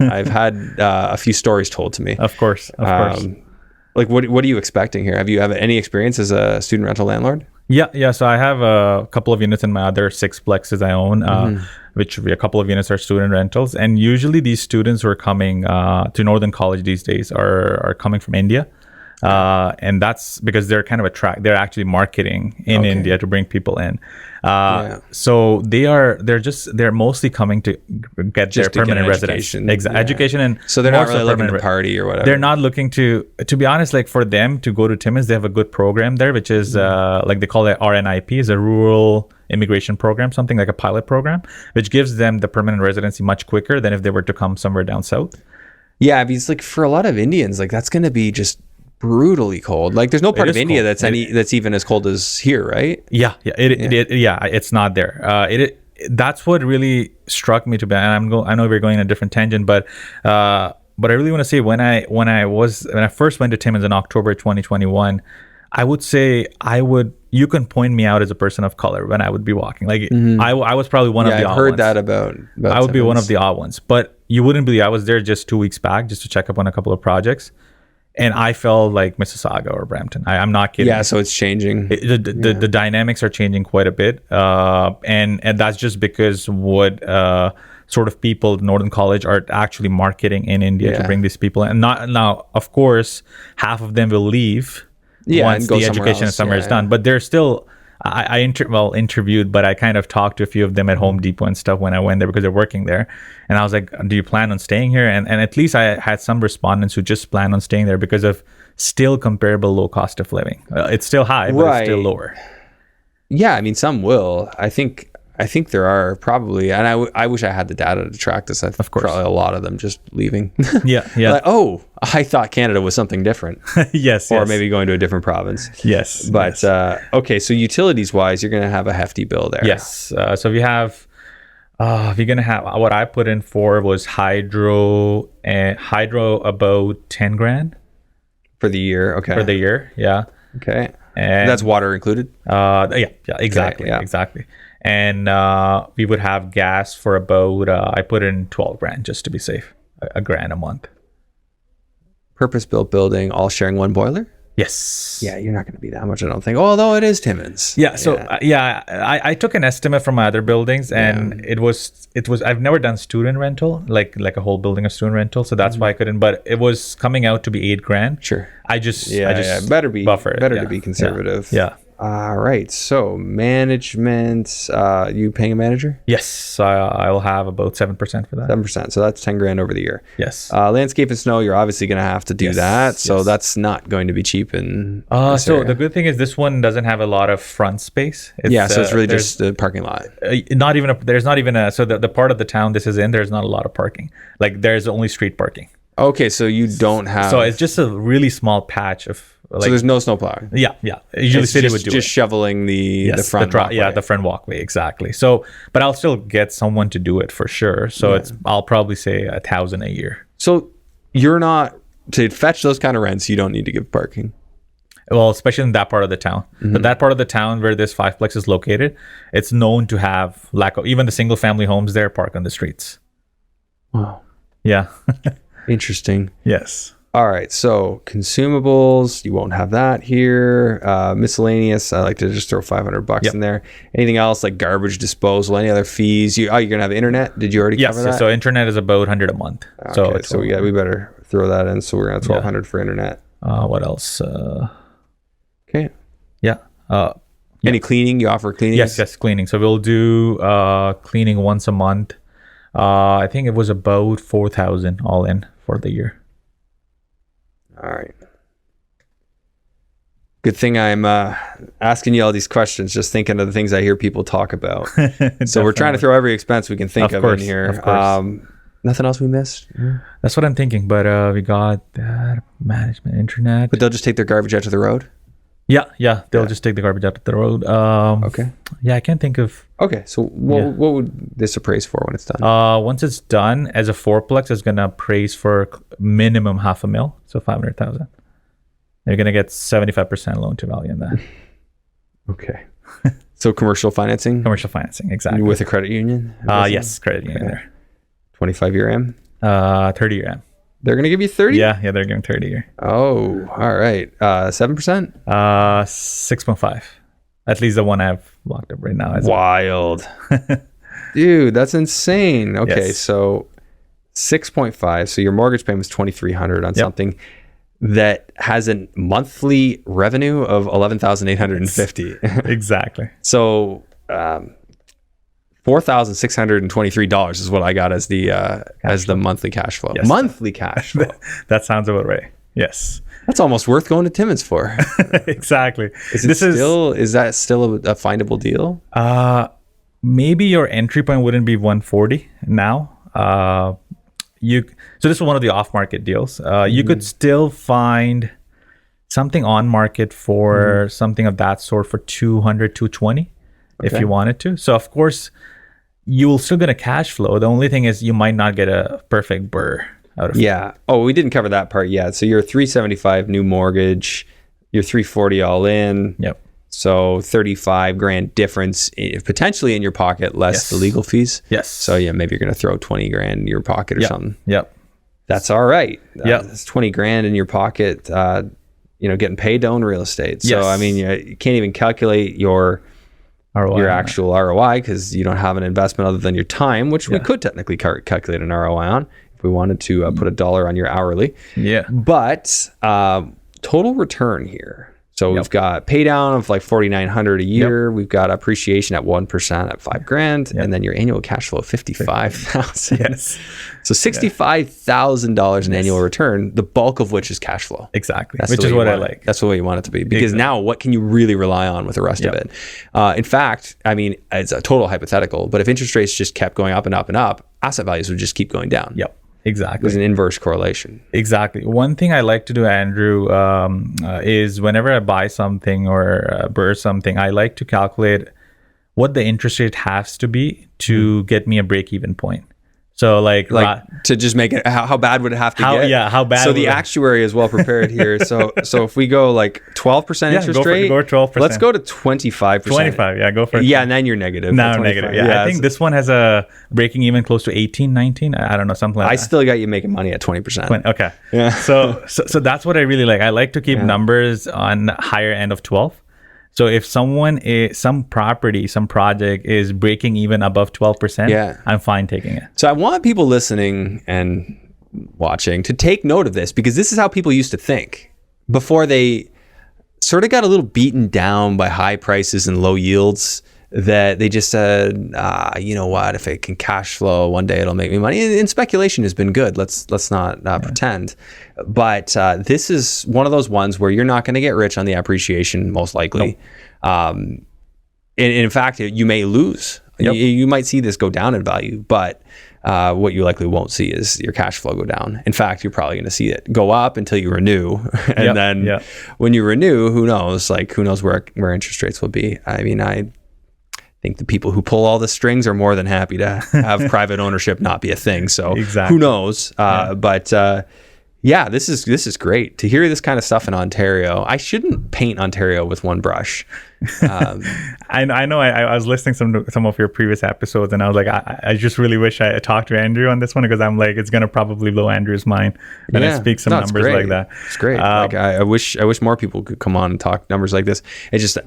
Speaker 1: a few stories told to me.
Speaker 2: Of course.
Speaker 1: Like what are you expecting here? Have you any experience as a student rental landlord?
Speaker 2: Yeah. So I have a couple of units in my other 6 plexes I own, which a couple of units are student rentals. And usually these students who are coming to Northern College these days are coming from India. And that's because they're kind of they're actually marketing in India to bring people in. So they're mostly coming to get their permanent residence. Education, and
Speaker 1: so they're not really looking to party or whatever.
Speaker 2: They're not looking to be honest, like for them to go to Timmins, they have a good program there, which is like they call it RNIP, is a rural immigration program, something like a pilot program, which gives them the permanent residency much quicker than if they were to come somewhere down south.
Speaker 1: Yeah, because like for a lot of Indians, like that's going to be just brutally cold. Like there's no part of India that's that's even as cold as here, right?
Speaker 2: It's not there. That's what really struck me to be. And I know we're going in a different tangent, but I really want to say when I first went to Timmins in October 2021, I would say you can point me out as a person of color when I would be walking. Like I was probably one of the odd ones.
Speaker 1: I've heard that about
Speaker 2: I would be one of the odd ones, but you wouldn't believe I was there just 2 weeks back just to check up on a couple of projects. And I felt like Mississauga or Brampton. I'm not kidding.
Speaker 1: Yeah, so it's changing.
Speaker 2: The dynamics are changing quite a bit. And that's just because what sort of people Northern College are actually marketing in India to bring these people in. And now, of course, half of them will leave once the education and summer is done. But they're still... I interviewed, but I kind of talked to a few of them at Home Depot and stuff when I went there because they're working there. And I was like, do you plan on staying here? And at least I had some respondents who just plan on staying there because of still comparable low cost of living. It's still high, but it's still lower.
Speaker 1: Yeah, I mean, some will. I think there are probably, and I wish I had the data to track this. Of course, probably a lot of them just leaving. Yeah. Like, oh, I thought Canada was something different.
Speaker 2: Yes.
Speaker 1: Or maybe going to a different province.
Speaker 2: Yes.
Speaker 1: But okay, so utilities wise, you're going to have a hefty bill there.
Speaker 2: Yes. So we have, we're going to have, what I put in for was hydro about 10 grand
Speaker 1: for the year. Okay.
Speaker 2: For the year, yeah.
Speaker 1: Okay. And that's water included.
Speaker 2: Exactly. And we would have gas for about I put in 12 grand just to be safe, a grand a month.
Speaker 1: Purpose-built building, all sharing one boiler.
Speaker 2: Yes.
Speaker 1: Yeah, you're not going to be that much, I don't think. Although it is Timmins.
Speaker 2: Yeah. So I took an estimate from my other buildings, and it was. I've never done student rental, like a whole building of student rental, so that's why I couldn't. But it was coming out to be 8 grand.
Speaker 1: Sure.
Speaker 2: I just
Speaker 1: better be
Speaker 2: buffer it.
Speaker 1: Better to be conservative.
Speaker 2: Yeah.
Speaker 1: All right. So management, you paying a manager?
Speaker 2: Yes. I'll have about 7% for that.
Speaker 1: 7%. So that's 10 grand over the year.
Speaker 2: Yes.
Speaker 1: Landscape and snow, you're obviously going to have to do that. So that's not going to be cheap.
Speaker 2: So the good thing is this one doesn't have a lot of front space.
Speaker 1: So it's really just the parking lot.
Speaker 2: So the part of the town this is in, there's not a lot of parking. Like there's only street parking.
Speaker 1: Okay. So you don't have.
Speaker 2: So it's just a really small patch of.
Speaker 1: So there's no snow plowing.
Speaker 2: Yeah. Usually, city would do
Speaker 1: just shoveling the front walkway.
Speaker 2: Yeah, the front walkway, exactly. So, but I'll still get someone to do it for sure. So I'll probably say 1,000 a year.
Speaker 1: So you're not to fetch those kind of rents. You don't need to give parking.
Speaker 2: Well, especially in that part of the town. But that part of the town where this 5-plex is located, it's known to have lack of even the single family homes there park on the streets.
Speaker 1: Wow.
Speaker 2: Yeah.
Speaker 1: Interesting.
Speaker 2: Yes.
Speaker 1: All right, so consumables, you won't have that here. Miscellaneous, I like to just throw $500 in there. Anything else like garbage disposal, any other fees? You're gonna have internet? Did you already cover that?
Speaker 2: So internet is about $100 a month.
Speaker 1: Okay, so we better throw that in. So we're gonna have $1,200 for internet.
Speaker 2: What else?
Speaker 1: Okay.
Speaker 2: Yeah.
Speaker 1: Any cleaning? You offer cleaning?
Speaker 2: Yes, cleaning. So we'll do cleaning once a month. I think it was about 4,000 all in for the year.
Speaker 1: All right. Good thing I'm asking you all these questions, just thinking of the things I hear people talk about. So we're trying to throw every expense we can think of in here.
Speaker 2: Of course.
Speaker 1: Nothing else we missed?
Speaker 2: That's what I'm thinking. But we got that management, internet.
Speaker 1: But they'll just take their garbage out to the road?
Speaker 2: Yeah. They'll just take the garbage out to the road.
Speaker 1: Okay.
Speaker 2: Yeah, I can't think of.
Speaker 1: Okay, so what would this appraise for when it's done?
Speaker 2: Once it's done, as a 4-plex, it's gonna appraise for minimum $500,000, so $500,000. You're gonna get 75% loan to value in that.
Speaker 1: Okay. So commercial financing?
Speaker 2: Commercial financing, exactly.
Speaker 1: With a credit union?
Speaker 2: Yes, credit union there.
Speaker 1: 25-year AM?
Speaker 2: 30-year AM.
Speaker 1: They're gonna give you 30?
Speaker 2: Yeah, they're giving 30 a year.
Speaker 1: Oh, all right. 7%?
Speaker 2: 6.5. At least the one I have locked up right now.
Speaker 1: Wild. Dude, that's insane. Okay,
Speaker 2: Yes.
Speaker 1: so 6.5. So your mortgage payment is $2,300 on something that has a monthly revenue of $11,850.
Speaker 2: Exactly.
Speaker 1: So $4,623 is what I got as the monthly cash flow.
Speaker 2: Yes.
Speaker 1: Monthly cash flow.
Speaker 2: That sounds about right. Yes.
Speaker 1: That's almost worth going to Timmins for.
Speaker 2: Exactly.
Speaker 1: Is that still a findable deal?
Speaker 2: Maybe your entry point wouldn't be 140 now. So this is one of the off-market deals. You could still find something on market for something of that sort for 200, 220 if you wanted to. So of course, you will still get a cash flow. The only thing is you might not get a perfect BRRRR out of it.
Speaker 1: Yeah. Oh, we didn't cover that part yet. So you're 375 new mortgage, you're 340 all in.
Speaker 2: Yep.
Speaker 1: So 35 grand difference potentially in your pocket, less the legal fees.
Speaker 2: Yes.
Speaker 1: So yeah, maybe you're going to throw 20 grand in your pocket or something.
Speaker 2: Yep.
Speaker 1: That's all right.
Speaker 2: Yeah.
Speaker 1: That's 20 grand in your pocket, getting paid to own real estate. So,
Speaker 2: Yes.
Speaker 1: I mean, you can't even calculate your
Speaker 2: ROI
Speaker 1: your
Speaker 2: on
Speaker 1: actual ROI because you don't have an investment other than your time, which we could technically calculate an ROI on if we wanted to put $1 on your hourly.
Speaker 2: Yeah.
Speaker 1: But total return here. So we've got pay down of like $4,900 a year. We've got appreciation at 1% at $5 grand, and then your annual cash flow of $55,000.
Speaker 2: Yes.
Speaker 1: So $65,000 in annual return, the bulk of which is cash flow.
Speaker 2: Exactly.
Speaker 1: That's
Speaker 2: Which
Speaker 1: the way
Speaker 2: is
Speaker 1: you
Speaker 2: what I
Speaker 1: want it.
Speaker 2: like.
Speaker 1: That's the way you want it to be. Because now, what can you really rely on with the rest of it? In fact, I mean, it's a total hypothetical, but if interest rates just kept going up and up and up, asset values would just keep going down.
Speaker 2: Yep. Exactly.
Speaker 1: There's an inverse correlation.
Speaker 2: Exactly. One thing I like to do, Andrew, is whenever I buy something or BRRRR something, I like to calculate what the interest rate has to be to get me a break-even point. So like
Speaker 1: to just make it, how bad would it have to get?
Speaker 2: Yeah, how bad?
Speaker 1: So the actuary is well prepared here. So if we go like 12% interest rate,
Speaker 2: go 12%.
Speaker 1: Let's go to 25%.
Speaker 2: 25, yeah, go for it.
Speaker 1: Yeah, and then you're negative.
Speaker 2: Now negative. Yeah, I think this one has a breaking even close to 18, 19. I don't know, something like that.
Speaker 1: I still got you making money at 20%.
Speaker 2: Okay.
Speaker 1: Yeah.
Speaker 2: So that's what I really like. I like to keep numbers on higher end of 12. So if some property, some project is breaking even above 12%, I'm fine taking it.
Speaker 1: So I want people listening and watching to take note of this, because this is how people used to think before they sort of got a little beaten down by high prices and low yields, that they just said, you know what, if it can cash flow, one day it'll make me money. And speculation has been good. Let's not pretend. But this is one of those ones where you're not going to get rich on the appreciation, most likely. Nope. In fact, you may lose. Yep. You might see this go down in value, but what you likely won't see is your cash flow go down. In fact, you're probably going to see it go up until you renew. And then when you renew, who knows? Like, who knows where interest rates will be? I mean, I think the people who pull all the strings are more than happy to have private ownership not be a thing. So who knows? But this is great to hear this kind of stuff in Ontario. I shouldn't paint Ontario with one brush.
Speaker 2: I know. I was listening to some of your previous episodes, and I was like, I just really wish I talked to Andrew on this one, because I'm like, it's gonna probably blow Andrew's mind when I speak some numbers like that.
Speaker 1: It's great. Like, I wish more people could come on and talk numbers like this. It just,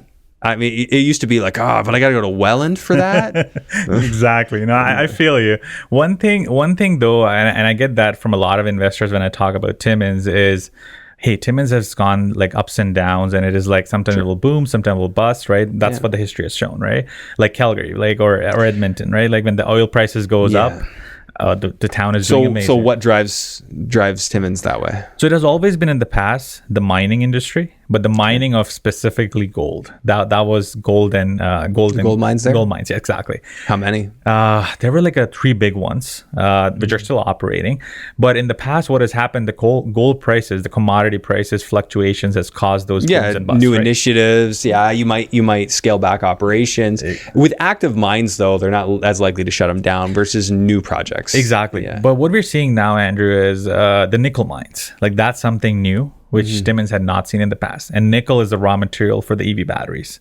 Speaker 1: I mean, it used to be like, but I got to go to Welland for that.
Speaker 2: Exactly. No, I feel you. One thing though, and I get that from a lot of investors when I talk about Timmins, is, hey, Timmins has gone like ups and downs, and it is like sometimes it will boom, sometimes it will bust, right? That's what the history has shown, right? Like Calgary, like or Edmonton, right? Like when the oil prices goes up, the town is doing amazing.
Speaker 1: So what drives Timmins that way?
Speaker 2: So it has always been in the past the mining industry, but the mining of specifically gold. That was gold and
Speaker 1: gold mines there?
Speaker 2: Gold mines, yeah, exactly.
Speaker 1: How many?
Speaker 2: There were like 3 big ones, which are still operating. But in the past, what has happened, the gold prices, the commodity prices fluctuations has caused those booms and busts,
Speaker 1: new initiatives. Yeah, you might scale back operations. With active mines, though, they're not as likely to shut them down versus new projects.
Speaker 2: Exactly. Yeah. But what we're seeing now, Andrew, is the nickel mines. Like, that's something new, which Timmins had not seen in the past. And nickel is the raw material for the EV batteries.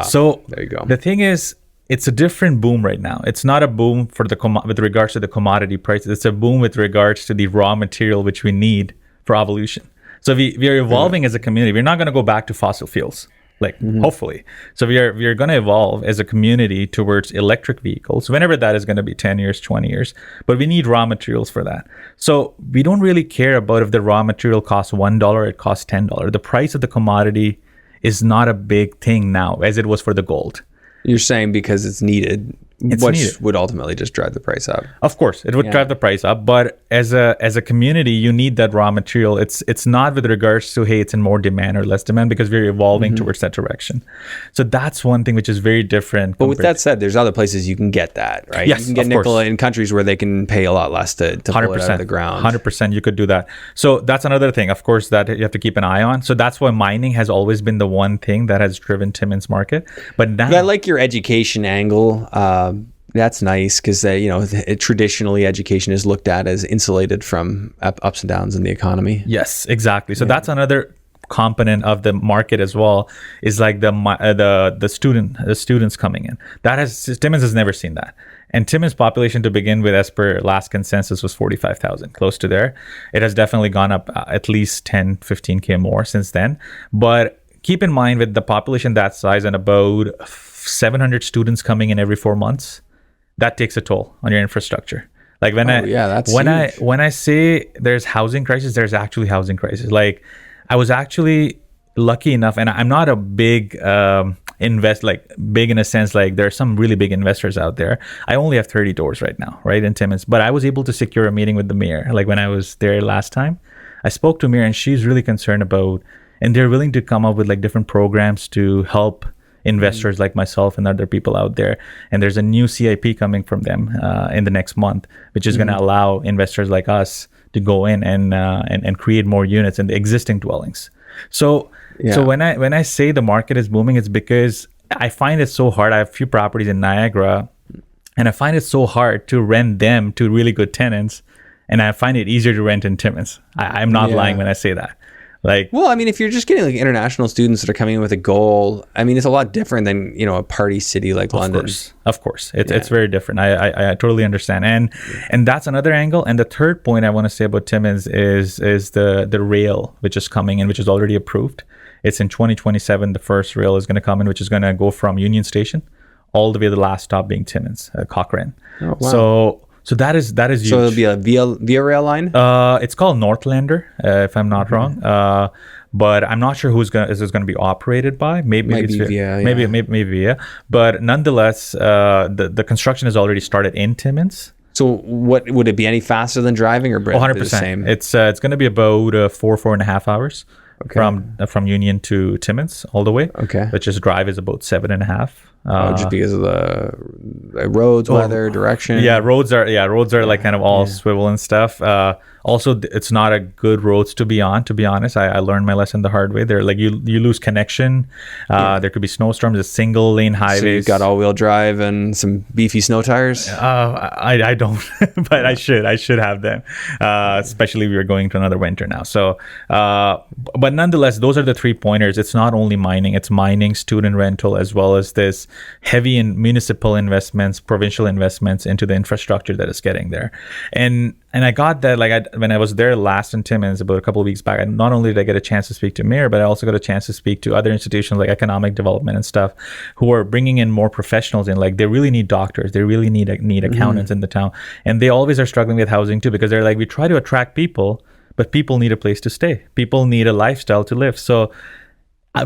Speaker 2: So
Speaker 1: there you go.
Speaker 2: The thing is, it's a different boom right now. It's not a boom for with regards to the commodity prices. It's a boom with regards to the raw material which we need for evolution. So we are evolving as a community. We're not going to go back to fossil fuels. like hopefully. So we are going to evolve as a community towards electric vehicles, whenever that is going to be 10 years, 20 years. But we need raw materials for that. So we don't really care about if the raw material costs $1, it costs $10. The price of the commodity is not a big thing now as it was for the gold.
Speaker 1: You're saying because it's needed, which would ultimately just drive the price up.
Speaker 2: Of course, it would drive the price up. But as a community, you need that raw material. It's not with regards to, hey, it's in more demand or less demand, because we're evolving towards that direction. So that's one thing which is very different.
Speaker 1: But with that said, there's other places you can get that, right?
Speaker 2: Yes,
Speaker 1: you can get nickel in countries where they can pay a lot less to pull it out of the ground.
Speaker 2: 100%, you could do that. So that's another thing, of course, that you have to keep an eye on. So that's why mining has always been the one thing that has driven Timmins market. But now,
Speaker 1: I like your education angle. That's nice because traditionally education is looked at as insulated from ups and downs in the economy.
Speaker 2: Yes, exactly. So that's another component of the market as well, is like the students coming in. Timmins has never seen that. And Timmins population to begin with, as per last consensus, was 45,000, close to there. It has definitely gone up at least 10, 15K more since then. But keep in mind, with the population that size and about 700 students coming in every 4 months, that takes a toll on your infrastructure. Like when I say there's housing crisis, there's actually housing crisis. Like I was actually lucky enough, and I'm not a big big in a sense, like there are some really big investors out there. I only have 30 doors right now, right, in Timmins, but I was able to secure a meeting with the mayor. Like when I was there last time, I spoke to mayor, and she's really concerned about, and they're willing to come up with like different programs to help investors like myself and other people out there. And there's a new CIP coming from them in the next month, which is going to allow investors like us to go in and create more units in the existing dwellings. So when I say the market is booming, it's because I find it so hard. I have a few properties in Niagara, and I find it so hard to rent them to really good tenants, and I find it easier to rent in Timmins. I'm not lying when I say that. Like, well,
Speaker 1: I mean, if you're just getting like international students that are coming in with a goal, I mean, it's a lot different than, a party city like London.
Speaker 2: Of course. It's very different. I totally understand. And that's another angle. And the third point I want to say about Timmins is the rail, which is coming in, which is already approved. It's in 2027. The first rail is going to come in, which is going to go from Union Station all the way to the last stop being Timmins, Cochrane. Oh, wow. So that is huge.
Speaker 1: So it'll be a via rail line?
Speaker 2: It's called Northlander, if I'm not wrong. But I'm not sure is this going to be operated by. Maybe it's via. Maybe via. But nonetheless, the construction has already started in Timmins.
Speaker 1: So what would it be, any faster than driving, or 100%? The same?
Speaker 2: It's going to be about 4.5 hours. Okay. From Union to Timmins all the way. Okay. Which is drive is about 7.5.
Speaker 1: Just because of the roads, weather, direction.
Speaker 2: Yeah, roads are like kind of all swivel and stuff. Also, it's not a good roads to be on. To be honest, I learned my lesson the hard way. They're like you lose connection. There could be snowstorms. It's single lane highways. So
Speaker 1: you've got all-wheel drive and some beefy snow tires.
Speaker 2: I don't, but I should have them. Especially if we're going to another winter now. So, but nonetheless, those are the 3 pointers. It's not only mining. It's mining, student rental, as well as this heavy in municipal investments, provincial investments into the infrastructure that is getting there. And I got that, when I was there last in Timmins about a couple of weeks back, not only did I get a chance to speak to mayor, but I also got a chance to speak to other institutions like economic development and stuff, who are bringing in more professionals in. Like, they really need doctors, they really need accountants in the town, and they always are struggling with housing too, because they're like, we try to attract people, but people need a place to stay, people need a lifestyle to live. So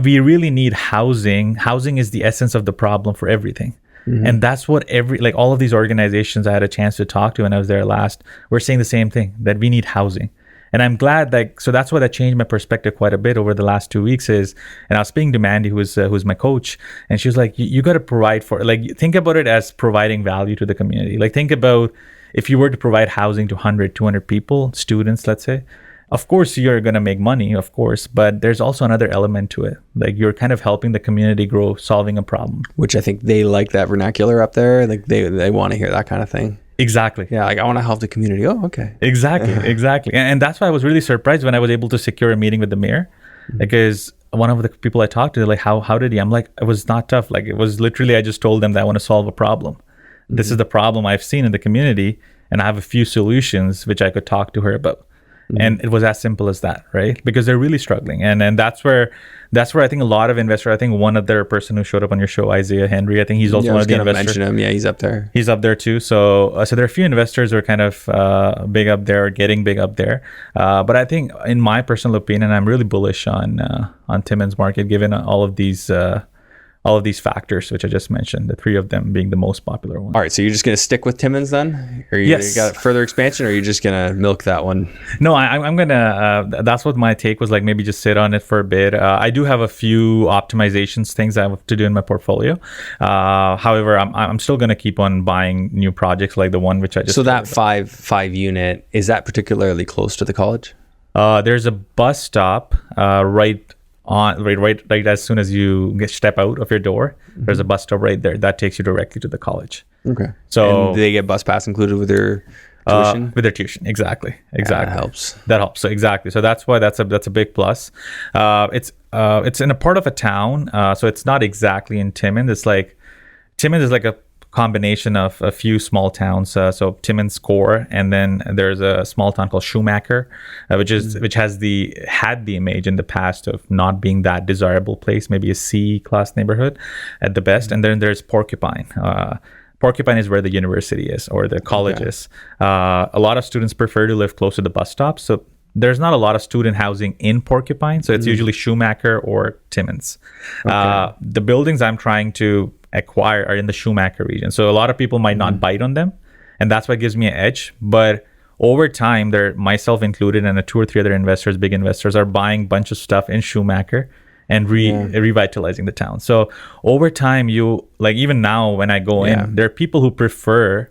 Speaker 2: we really need housing. Housing is the essence of the problem for everything. And that's what all of these organizations I had a chance to talk to when I was there last were saying the same thing, that we need housing. And I'm glad so that's why that changed my perspective quite a bit over the last 2 weeks and I was speaking to Mandy, who's my coach, and she was like, you got to provide for, think about it as providing value to the community. Think about if you were to provide housing to 100, 200 people, students, let's say, of course, you're going to make money, of course, but there's also another element to it. You're kind of helping the community grow, solving a problem.
Speaker 1: Which I think they like that vernacular up there. They want to hear that kind of thing.
Speaker 2: Exactly.
Speaker 1: Yeah, I want to help the community. Oh, okay.
Speaker 2: Exactly. And that's why I was really surprised when I was able to secure a meeting with the mayor. Because one of the people I talked to, how did he? I'm like, it was not tough. It was literally, I just told them that I want to solve a problem. This is the problem I've seen in the community, and I have a few solutions which I could talk to her about. And it was as simple as that, right? Because they're really struggling. And that's where I think a lot of investors, I think one other person who showed up on your show, Isaiah Henry, I think he's also one of the investors.
Speaker 1: Mention him. Yeah, he's up there.
Speaker 2: He's up there too. So there are a few investors who are kind of big up there, or getting big up there. But I think, in my personal opinion, I'm really bullish on Timmins market, given all of these factors which I just mentioned, the three of them being the most popular ones.
Speaker 1: All right, so you're just going to stick with Timmins then? Or you got further expansion, or are you just going to milk that one?
Speaker 2: No, I'm going to, that's what my take was, like, maybe just sit on it for a bit. I do have a few optimizations things I have to do in my portfolio. However, I'm still going to keep on buying new projects like the one which I just...
Speaker 1: So that five unit, is that particularly close to the college?
Speaker 2: There's a bus stop right as soon as you step out of your door. There's a bus stop right there that takes you directly to the college.
Speaker 1: Okay.
Speaker 2: So
Speaker 1: and do they get bus pass included with their tuition?
Speaker 2: With their tuition, exactly.
Speaker 1: Yeah, that helps.
Speaker 2: So exactly. So that's why that's a big plus. It's in a part of a town, so it's not exactly in Timmins. It's like Timmins is like a combination of a few small towns, so Timmins core, and then there's a small town called Schumacher, which had the image in the past of not being that desirable place, maybe a C class neighborhood at the best. And then there's Porcupine. Porcupine is where the university is, or the college is. A lot of students prefer to live close to the bus stop, so there's not a lot of student housing in Porcupine, so it's usually Schumacher or Timmins. The buildings I'm trying to acquire are in the Schumacher region, so a lot of people might not bite on them, and that's what gives me an edge. But over time, myself included, and 2 or 3 other investors, big investors, are buying a bunch of stuff in Schumacher and revitalizing the town. So over time, even now when I go in, there are people who prefer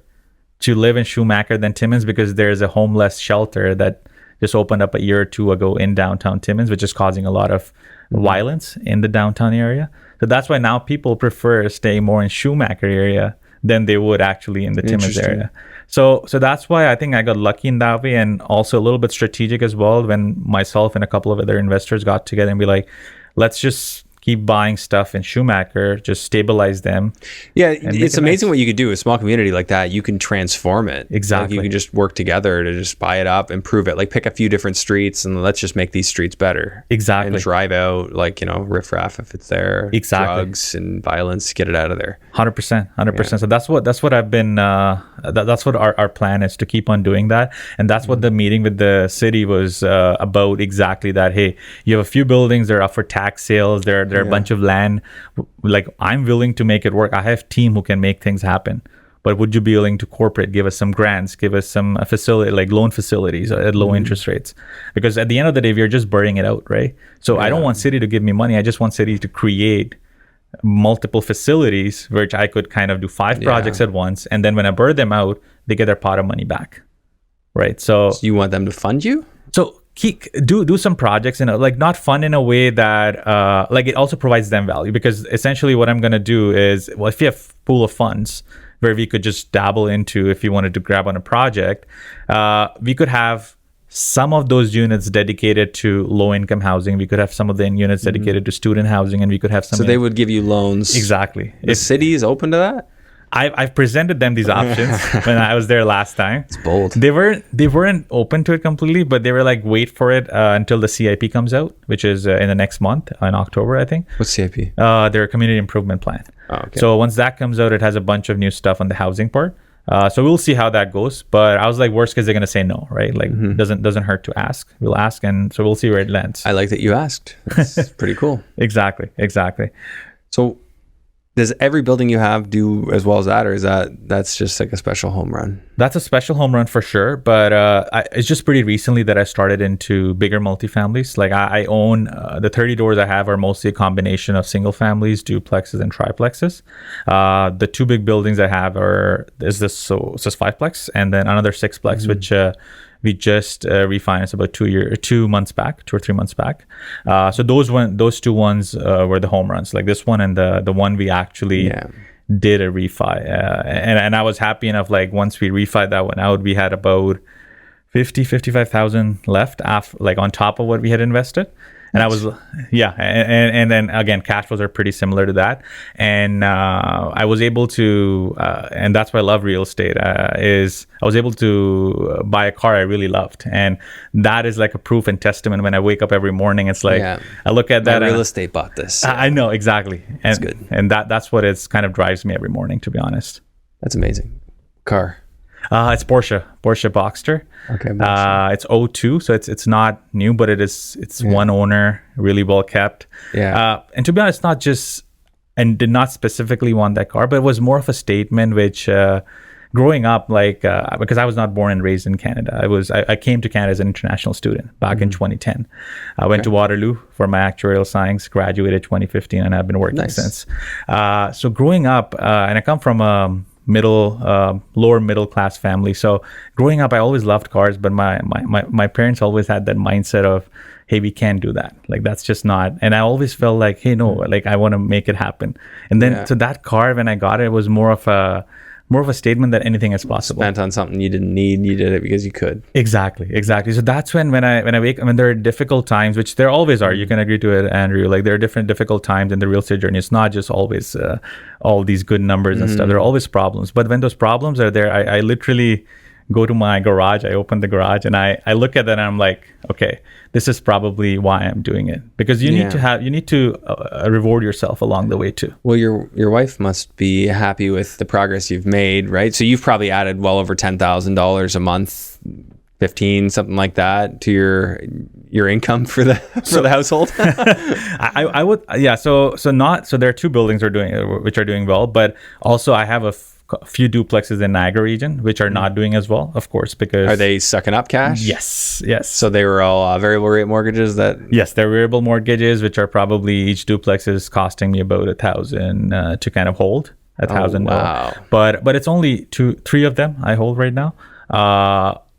Speaker 2: to live in Schumacher than Timmins, because there's a homeless shelter that just opened up a year or two ago in downtown Timmins, which is causing a lot of violence in the downtown area. So that's why now people prefer staying more in Schumacher area than they would actually in the Timmins area. So that's why I think I got lucky in that way, and also a little bit strategic as well, when myself and a couple of other investors got together and be like, let's just keep buying stuff in Schumacher, just stabilize them.
Speaker 1: Yeah, it's amazing what you could do. A small community like that, you can transform it.
Speaker 2: Exactly.
Speaker 1: Like, you can just work together to just buy it up, improve it. Like, pick a few different streets and let's just make these streets better.
Speaker 2: Exactly.
Speaker 1: And drive out, riffraff if it's there.
Speaker 2: Exactly.
Speaker 1: Drugs and violence, get it out of there.
Speaker 2: 100%. Yeah. So that's what I've been. That's what our plan is, to keep on doing that, and that's what the meeting with the city was about. Exactly that. Hey, you have a few buildings, they're up for tax sales. There are a bunch of land. Like, I'm willing to make it work. I have a team who can make things happen. But would you be willing to give us some grants, give us some facility, like loan facilities at low interest rates? Because at the end of the day, we're just burning it out, right? So I don't want city to give me money. I just want city to create multiple facilities, which I could kind of do 5 projects at once. And then when I burn them out, they get their pot of money back, right? So
Speaker 1: you want them to fund you?
Speaker 2: So do some projects, not fun in a way that it also provides them value, because essentially what I'm going to do is, if you have a pool of funds where we could just dabble into, if you wanted to grab on a project, we could have some of those units dedicated to low income housing. We could have some of the units dedicated to student housing, and we could have some.
Speaker 1: So they would give you loans.
Speaker 2: Exactly.
Speaker 1: The city is open to that?
Speaker 2: I've presented them these options when I was there last time.
Speaker 1: It's bold.
Speaker 2: They weren't open to it completely, but they were like, wait for it until the CIP comes out, which is in the next month, in October, I think.
Speaker 1: What's CIP?
Speaker 2: Their community improvement plan.
Speaker 1: Oh, okay.
Speaker 2: So once that comes out, it has a bunch of new stuff on the housing part. So we'll see how that goes. But I was like, worst case, they're gonna say no, right? Like, doesn't hurt to ask. We'll ask, and so we'll see where it lands.
Speaker 1: I like that you asked. That's pretty cool.
Speaker 2: Exactly.
Speaker 1: So does every building you have do as well as that, or that's just like a special home run?
Speaker 2: That's a special home run for sure, but it's just pretty recently that I started into bigger multifamilies. Like, I own the 30 doors I have are mostly a combination of single families, duplexes, and triplexes. The 2 big buildings I have is this 5plex, and then another 6plex, which we just refinanced about 2 months back, 2 or 3 months back. So those 2 ones were the home runs. Like this one and the one we actually did a refi. And I was happy enough, like, once we refied that one out, we had about 55,000 left after, like, on top of what we had invested. And I was, and then again, cash flows are pretty similar to that. And I was able to, and that's why I love real estate, is I was able to buy a car I really loved. And that is like a proof and testament when I wake up every morning. It's like, I look at that.
Speaker 1: Real estate bought this.
Speaker 2: I know, exactly. And,
Speaker 1: that's good.
Speaker 2: And that's what it's kind of drives me every morning, to be honest.
Speaker 1: That's amazing. Car.
Speaker 2: It's Porsche Boxster.
Speaker 1: Okay. Boxster.
Speaker 2: It's 02, so it's not new, but it's one owner, really well kept.
Speaker 1: Yeah.
Speaker 2: And to be honest, not just, and did not specifically want that car, but it was more of a statement which, growing up, like because I was not born and raised in Canada, I came to Canada as an international student back in 2010. I went to Waterloo for my actuarial science, graduated 2015, and I've been working since. So growing up, and I come from a lower middle class family. So growing up, I always loved cars, but my parents always had that mindset of, hey, we can't do that. Like, that's just not. And I always felt like, hey, no, like I want to make it happen. And then so that car, when I got it, was more of a statement that anything is possible.
Speaker 1: Spent on something you didn't need, you did it because you could.
Speaker 2: Exactly. So that's when I wake, when there are difficult times, which there always are. You can agree to it, Andrew. Like, there are different difficult times in the real estate journey. It's not just always all these good numbers and stuff. There are always problems. But when those problems are there, I literally go to my garage, I open the garage, and I look at that, and I'm like, okay, this is probably why I'm doing it, because you need to reward yourself along the way too.
Speaker 1: Well, your wife must be happy with the progress you've made, right? So you've probably added well over $10,000 a month, 15, something like that, to your income for the household.
Speaker 2: I would, So there are two buildings which are doing well, but also I have a few duplexes in Niagara region which are not doing as well, of course, because
Speaker 1: are they sucking up cash?
Speaker 2: Yes.
Speaker 1: So they were all variable rate mortgages
Speaker 2: yes, they're variable mortgages, which are probably, each duplex is costing me about $1,000 to kind of hold. $1,000.
Speaker 1: Wow.
Speaker 2: But it's only 3 of them I hold right now.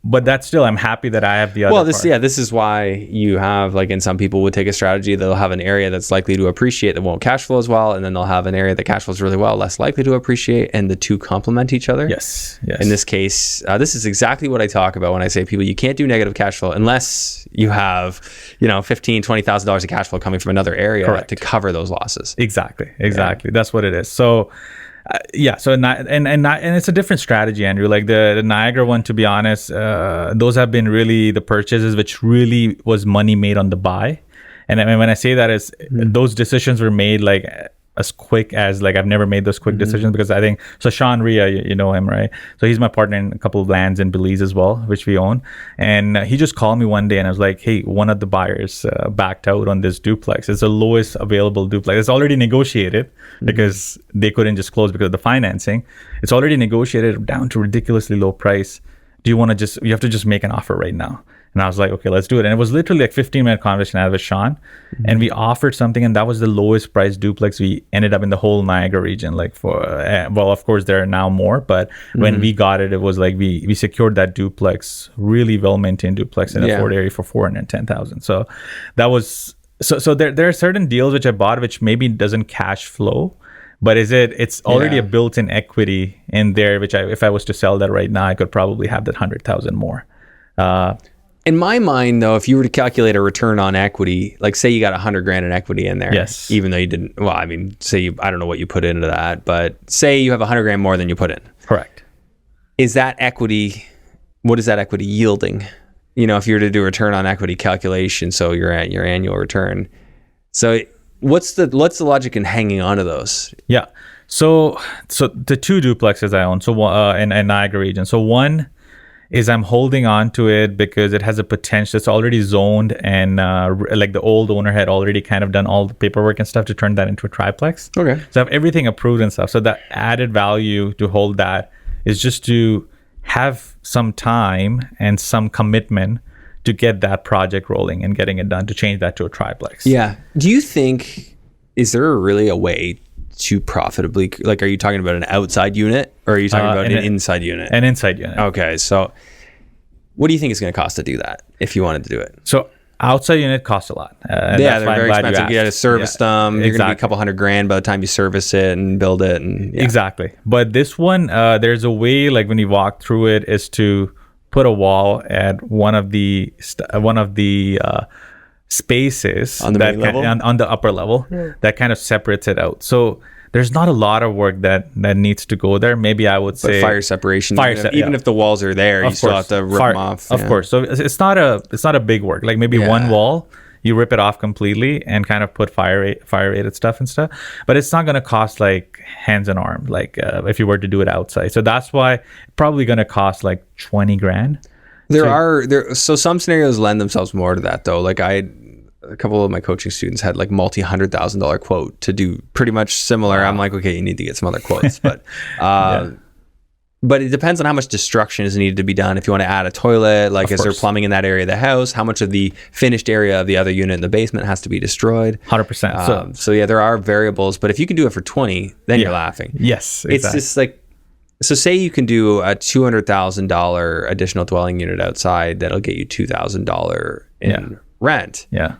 Speaker 2: But that's still, I'm happy that I have the other part.
Speaker 1: This is why you have, like, and some people would take a strategy, they'll have an area that's likely to appreciate that won't cash flow as well, and then they'll have an area that cash flows really well, less likely to appreciate, and the two complement each other.
Speaker 2: Yes.
Speaker 1: In this case, this is exactly what I talk about when I say people, you can't do negative cash flow unless you have, $15,000, $20,000 of cash flow coming from another area to cover those losses.
Speaker 2: Exactly. That's what it is. So and it's a different strategy, Andrew. Like the Niagara one, to be honest, those have been really the purchases which really was money made on the buy. And I mean, when I say that, is those decisions were made like as quick as, like, I've never made those quick decisions, because I think, so Sean Rhea, you know him, right? So he's my partner in a couple of lands in Belize as well, which we own. And he just called me one day and I was like, hey, one of the buyers backed out on this duplex. It's the lowest available duplex. It's already negotiated because they couldn't just close because of the financing. It's already negotiated down to ridiculously low price. Do you want to you have to just make an offer right now? And I was like, okay, let's do it. And it was literally like 15-minute conversation I had with Sean. And we offered something, and that was the lowest price duplex we ended up in the whole Niagara region. Like, for, well, of course, there are now more, but when we got it, it was like we secured that duplex, really well-maintained duplex in a Fort area for $410,000. So that was, so there are certain deals which I bought which maybe doesn't cash flow, but it's already a built-in equity in there, which if I was to sell that right now, I could probably have that 100,000 more.
Speaker 1: In my mind, though, if you were to calculate a return on equity, like say you got $100,000 in equity in there, even though you didn't, well, I mean, I don't know what you put into that, but say you have $100,000 more than you put in.
Speaker 2: Correct.
Speaker 1: Is that equity, what is that equity yielding? If you were to do a return on equity calculation, so you're at your annual return. So what's the logic in hanging on to those?
Speaker 2: Yeah. So the 2 duplexes I own, in Niagara region. So one is I'm holding on to it because it has a potential. It's already zoned, and like the old owner had already kind of done all the paperwork and stuff to turn that into a triplex.
Speaker 1: Okay.
Speaker 2: So I have everything approved and stuff. So the added value to hold that is just to have some time and some commitment to get that project rolling and getting it done, to change that to a triplex.
Speaker 1: Yeah. Do you think, is there really a way to profitably, like, are you talking about an outside unit, or are you talking about an inside unit?
Speaker 2: An inside unit.
Speaker 1: Okay. So what do you think it's going to cost to do that if you wanted to do it?
Speaker 2: So outside unit costs a lot.
Speaker 1: They're very expensive. You got to service them. You're going to be a couple $100,000 by the time you service it and build it. And
Speaker 2: Exactly. But this one, there's a way, like when you walk through it, is to put a wall at one of the spaces
Speaker 1: On the
Speaker 2: that
Speaker 1: main level?
Speaker 2: on the upper level that kind of separates it out. So there's not a lot of work that needs to go there. Maybe I would say
Speaker 1: fire separation. Even
Speaker 2: yeah.
Speaker 1: if the walls are there, you still have to rip them off.
Speaker 2: Of course. So it's not a big work. Like maybe one wall, you rip it off completely and kind of put fire rated stuff and stuff. But it's not going to cost like hands and arms, like if you were to do it outside. So that's why probably going to cost like 20 grand.
Speaker 1: So some scenarios lend themselves more to that though. Like a couple of my coaching students had like $100,000 quote to do pretty much similar. Wow. I'm like, okay, you need to get some other quotes, but but it depends on how much destruction is needed to be done. If you want to add a toilet, like is there plumbing in that area of the house? How much of the finished area of the other unit in the basement has to be destroyed?
Speaker 2: 100%.
Speaker 1: So yeah, there are variables, but if you can do it for 20, then you're laughing.
Speaker 2: Yes, exactly.
Speaker 1: It's just like, so say you can do a $200,000 additional dwelling unit outside that'll get you $2,000 in rent.
Speaker 2: Yeah.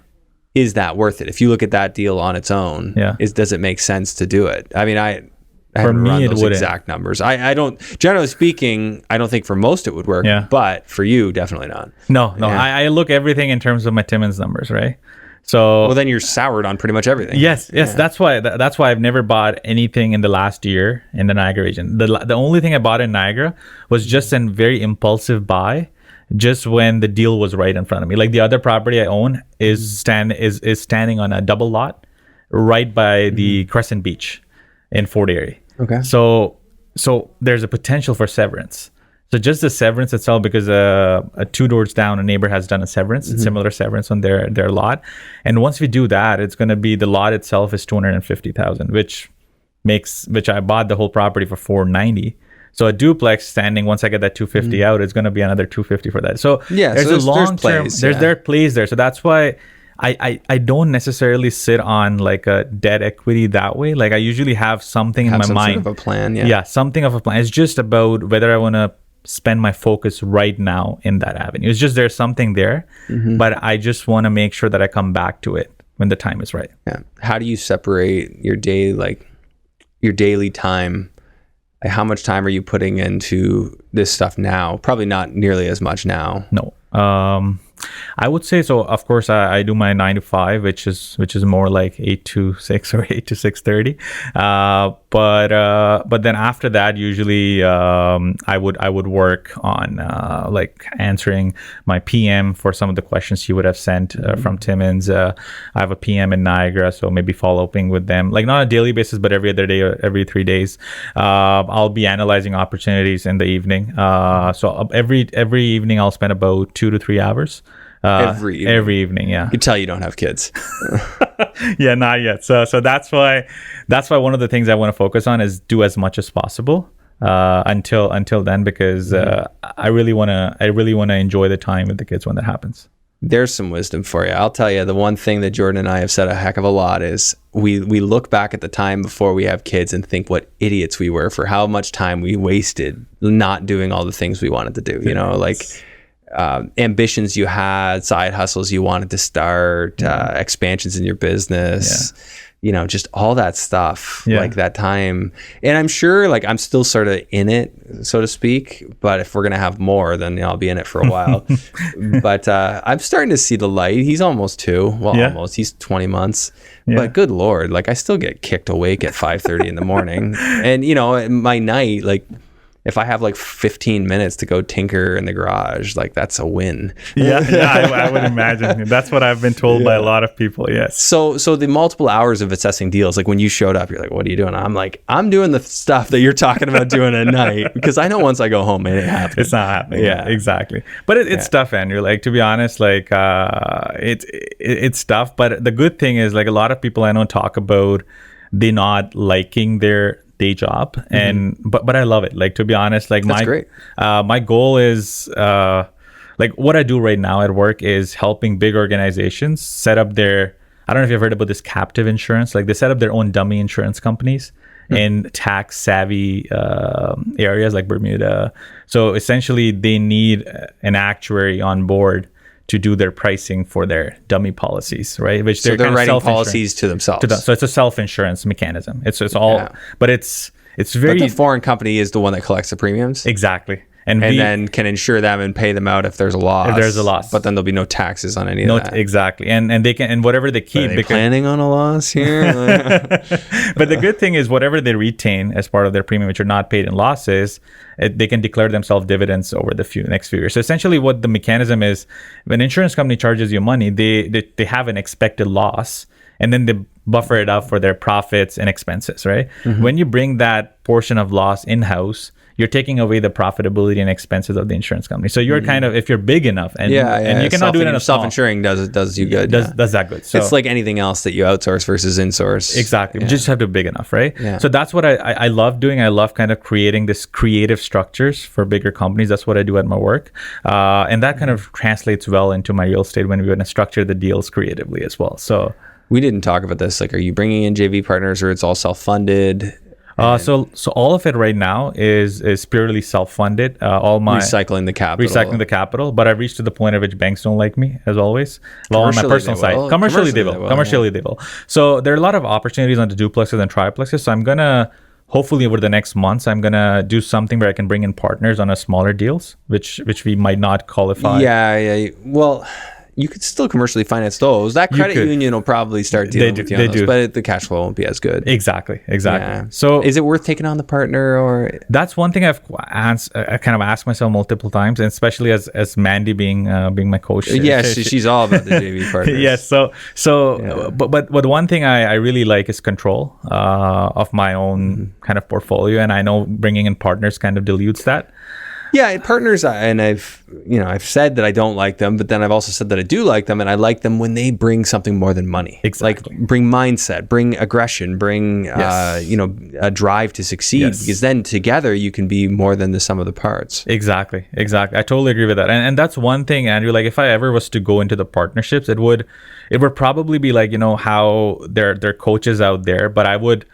Speaker 1: Is that worth it? If you look at that deal on its own, does it make sense to do it? I mean, I haven't run those exact numbers. I don't, generally speaking, I don't think for most it would work, but for you, definitely not.
Speaker 2: No. Yeah. I look everything in terms of my Timmins numbers, right? So
Speaker 1: well, then you're soured on pretty much everything.
Speaker 2: Yes. That's why I've never bought anything in the last year in the Niagara region. The only thing I bought in Niagara was just a very impulsive buy, just when the deal was right in front of me. Like the other property I own is standing on a double lot right by the Crescent Beach in Fort Erie.
Speaker 1: Okay.
Speaker 2: So there's a potential for severance. So just the severance itself, because a 2 doors down, a neighbor has done a severance, similar severance on their lot. And once we do that, it's going to be, the lot itself is $250,000, which I bought the whole property for $490. So a duplex standing, once I get that 250 out, it's going to be another 250 for that. So there's a long term, there plays there. So that's why I don't necessarily sit on like a debt equity that way. Like I usually have something in my mind.
Speaker 1: Sort of a plan.
Speaker 2: Yeah, something of a plan. It's just about whether I want to spend my focus right now in that avenue. It's just there's something there, but I just want to make sure that I come back to it when the time is right.
Speaker 1: Yeah. How do you separate your day, like your daily time? How much time are you putting into this stuff now? Probably not nearly as much now.
Speaker 2: No. I would say so. Of course, I do my 9 to 5, which is more like 8 to 6 or 8 to 6:30. But then after that, usually I would work on like answering my PM for some of the questions he would have sent from Timmins. I have a PM in Niagara, so maybe follow-upping with them, like not on a daily basis, but every other day or every 3 days. I'll be analyzing opportunities in the evening. So every evening I'll spend about 2 to 3 hours. Every evening, yeah.
Speaker 1: You can tell you don't have kids.
Speaker 2: Yeah, not yet. So that's why one of the things I want to focus on is do as much as possible until then, because I really want to enjoy the time with the kids when that happens.
Speaker 1: There's some wisdom for you. I'll tell you, the one thing that Jordan and I have said a heck of a lot is we look back at the time before we have kids and think what idiots we were for how much time we wasted not doing all the things we wanted to do. You know, like ambitions you had, side hustles you wanted to start, expansions in your business, you know, just all that stuff, like that time. And I'm sure like I'm still sort of in it, so to speak, but if we're going to have more, then I'll be in it for a while. But I'm starting to see the light. He's almost 2. Well, almost. He's 20 months. But good Lord, like I still get kicked awake at 5:30 in the morning. And, you know, my night, like, if I have like 15 minutes to go tinker in the garage, like that's a win.
Speaker 2: I would imagine. That's what I've been told by a lot of people. Yes.
Speaker 1: So the multiple hours of assessing deals, like when you showed up, you're like, what are you doing? I'm like, I'm doing the stuff that you're talking about doing at night, because I know once I go home, it ain't happening.
Speaker 2: It's not happening. Yeah, exactly. But it's tough, Andrew. Like, to be honest, like it's tough. But the good thing is, like, a lot of people I know talk about they not liking their day job, and but I love it. Like, to be honest, like my goal is like what I do right now at work is helping big organizations set up their, I don't know if you've heard about this captive insurance. Like, they set up their own dummy insurance companies in tax savvy areas like Bermuda. So essentially they need an actuary on board to do their pricing for their dummy policies, right? Which
Speaker 1: they're writing policies to themselves.
Speaker 2: So it's a self-insurance mechanism. It's all, but it's very.
Speaker 1: But the foreign company is the one that collects the premiums.
Speaker 2: Exactly. And
Speaker 1: then can insure them and pay them out if there's a loss.
Speaker 2: If there's a loss.
Speaker 1: But then there'll be no taxes on any of that.
Speaker 2: Exactly. And they can, and whatever they keep.
Speaker 1: Are they planning on a loss here?
Speaker 2: But the good thing is whatever they retain as part of their premium, which are not paid in losses, they can declare themselves dividends over the next few years. So essentially what the mechanism is, when an insurance company charges you money, they have an expected loss, and then they buffer it up for their profits and expenses, right? When you bring that portion of loss in-house, you're taking away the profitability and expenses of the insurance company. So you're kind of, if you're big enough, and you cannot do it in a
Speaker 1: self-insuring does you good.
Speaker 2: Does that good. So
Speaker 1: it's like anything else that you outsource versus insource.
Speaker 2: Exactly. You just have to be big enough, right?
Speaker 1: Yeah.
Speaker 2: So that's what I love doing. I love kind of creating this creative structures for bigger companies. That's what I do at my work. And that kind of translates well into my real estate when we want to structure the deals creatively as well. So
Speaker 1: we didn't talk about this. Like, are you bringing in JV partners, or it's all self-funded?
Speaker 2: So all of it right now is purely self-funded. All my
Speaker 1: recycling the capital.
Speaker 2: But I've reached to the point at which banks don't like me, as always. Well, on my personal side, commercially they will. So there are a lot of opportunities on the duplexes and triplexes. So I'm gonna hopefully over the next months, I'm gonna do something where I can bring in partners on a smaller deals, which we might not qualify.
Speaker 1: Yeah. Well, you could still commercially finance those. That credit union will probably start dealing with you on those, but the cash flow won't be as good.
Speaker 2: Exactly.
Speaker 1: Yeah.
Speaker 2: So
Speaker 1: is it worth taking on the partner, or?
Speaker 2: That's one thing I kind of asked myself multiple times, and especially as Mandy being my coach.
Speaker 1: Yeah, she's all about the JV partners.
Speaker 2: Yes. But one thing I really like is control of my own kind of portfolio, and I know bringing in partners kind of dilutes that.
Speaker 1: Yeah, partners, and I've said that I don't like them, but then I've also said that I do like them, and I like them when they bring something more than money.
Speaker 2: Exactly.
Speaker 1: Like bring mindset, bring aggression, bring a drive to succeed, because then together you can be more than the sum of the parts.
Speaker 2: Exactly. I totally agree with that. And that's one thing, Andrew, like if I ever was to go into the partnerships, it would probably be like, how there are coaches out there, but I would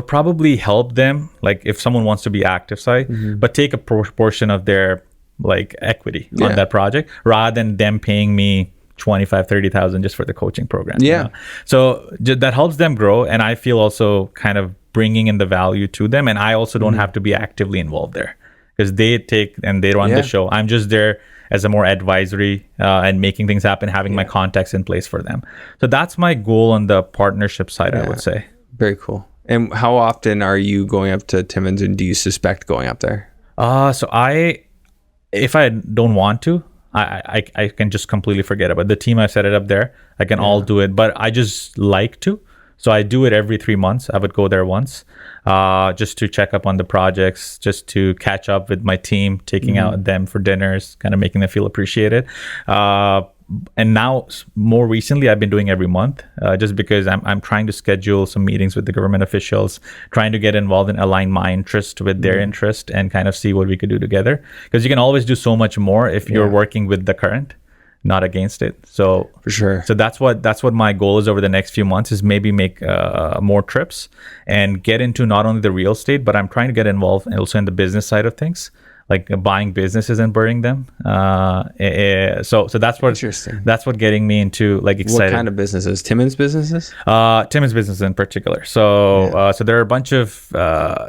Speaker 2: probably help them, like if someone wants to be active side, but take a portion of their like equity on that project, rather than them paying me 25, 30,000 just for the coaching program.
Speaker 1: Yeah.
Speaker 2: So that helps them grow. And I feel also kind of bringing in the value to them. And I also don't have to be actively involved there, because they take and they run the show. I'm just there as a more advisory and making things happen, having my contacts in place for them. So that's my goal on the partnership side, I would say.
Speaker 1: Very cool. And how often are you going up to Timmins, and do you suspect going up there?
Speaker 2: So if I don't want to, I can just completely forget about it. The team, I've set it up there. I can all do it, but I just like to. So I do it every 3 months. I would go there once just to check up on the projects, just to catch up with my team, taking out them for dinners, kind of making them feel appreciated. And now, more recently, I've been doing every month just because I'm trying to schedule some meetings with the government officials, trying to get involved and align my interest with their interest and kind of see what we could do together. Because you can always do so much more if you're working with the current, not against it. So
Speaker 1: for sure.
Speaker 2: So that's what my goal is over the next few months, is maybe make more trips and get into not only the real estate, but I'm trying to get involved also in the business side of things, like buying businesses and burning them. So that's what interesting. That's what getting me into like excited.
Speaker 1: What kind of businesses? Timmins businesses?
Speaker 2: Timmins businesses in particular. So so there are a bunch of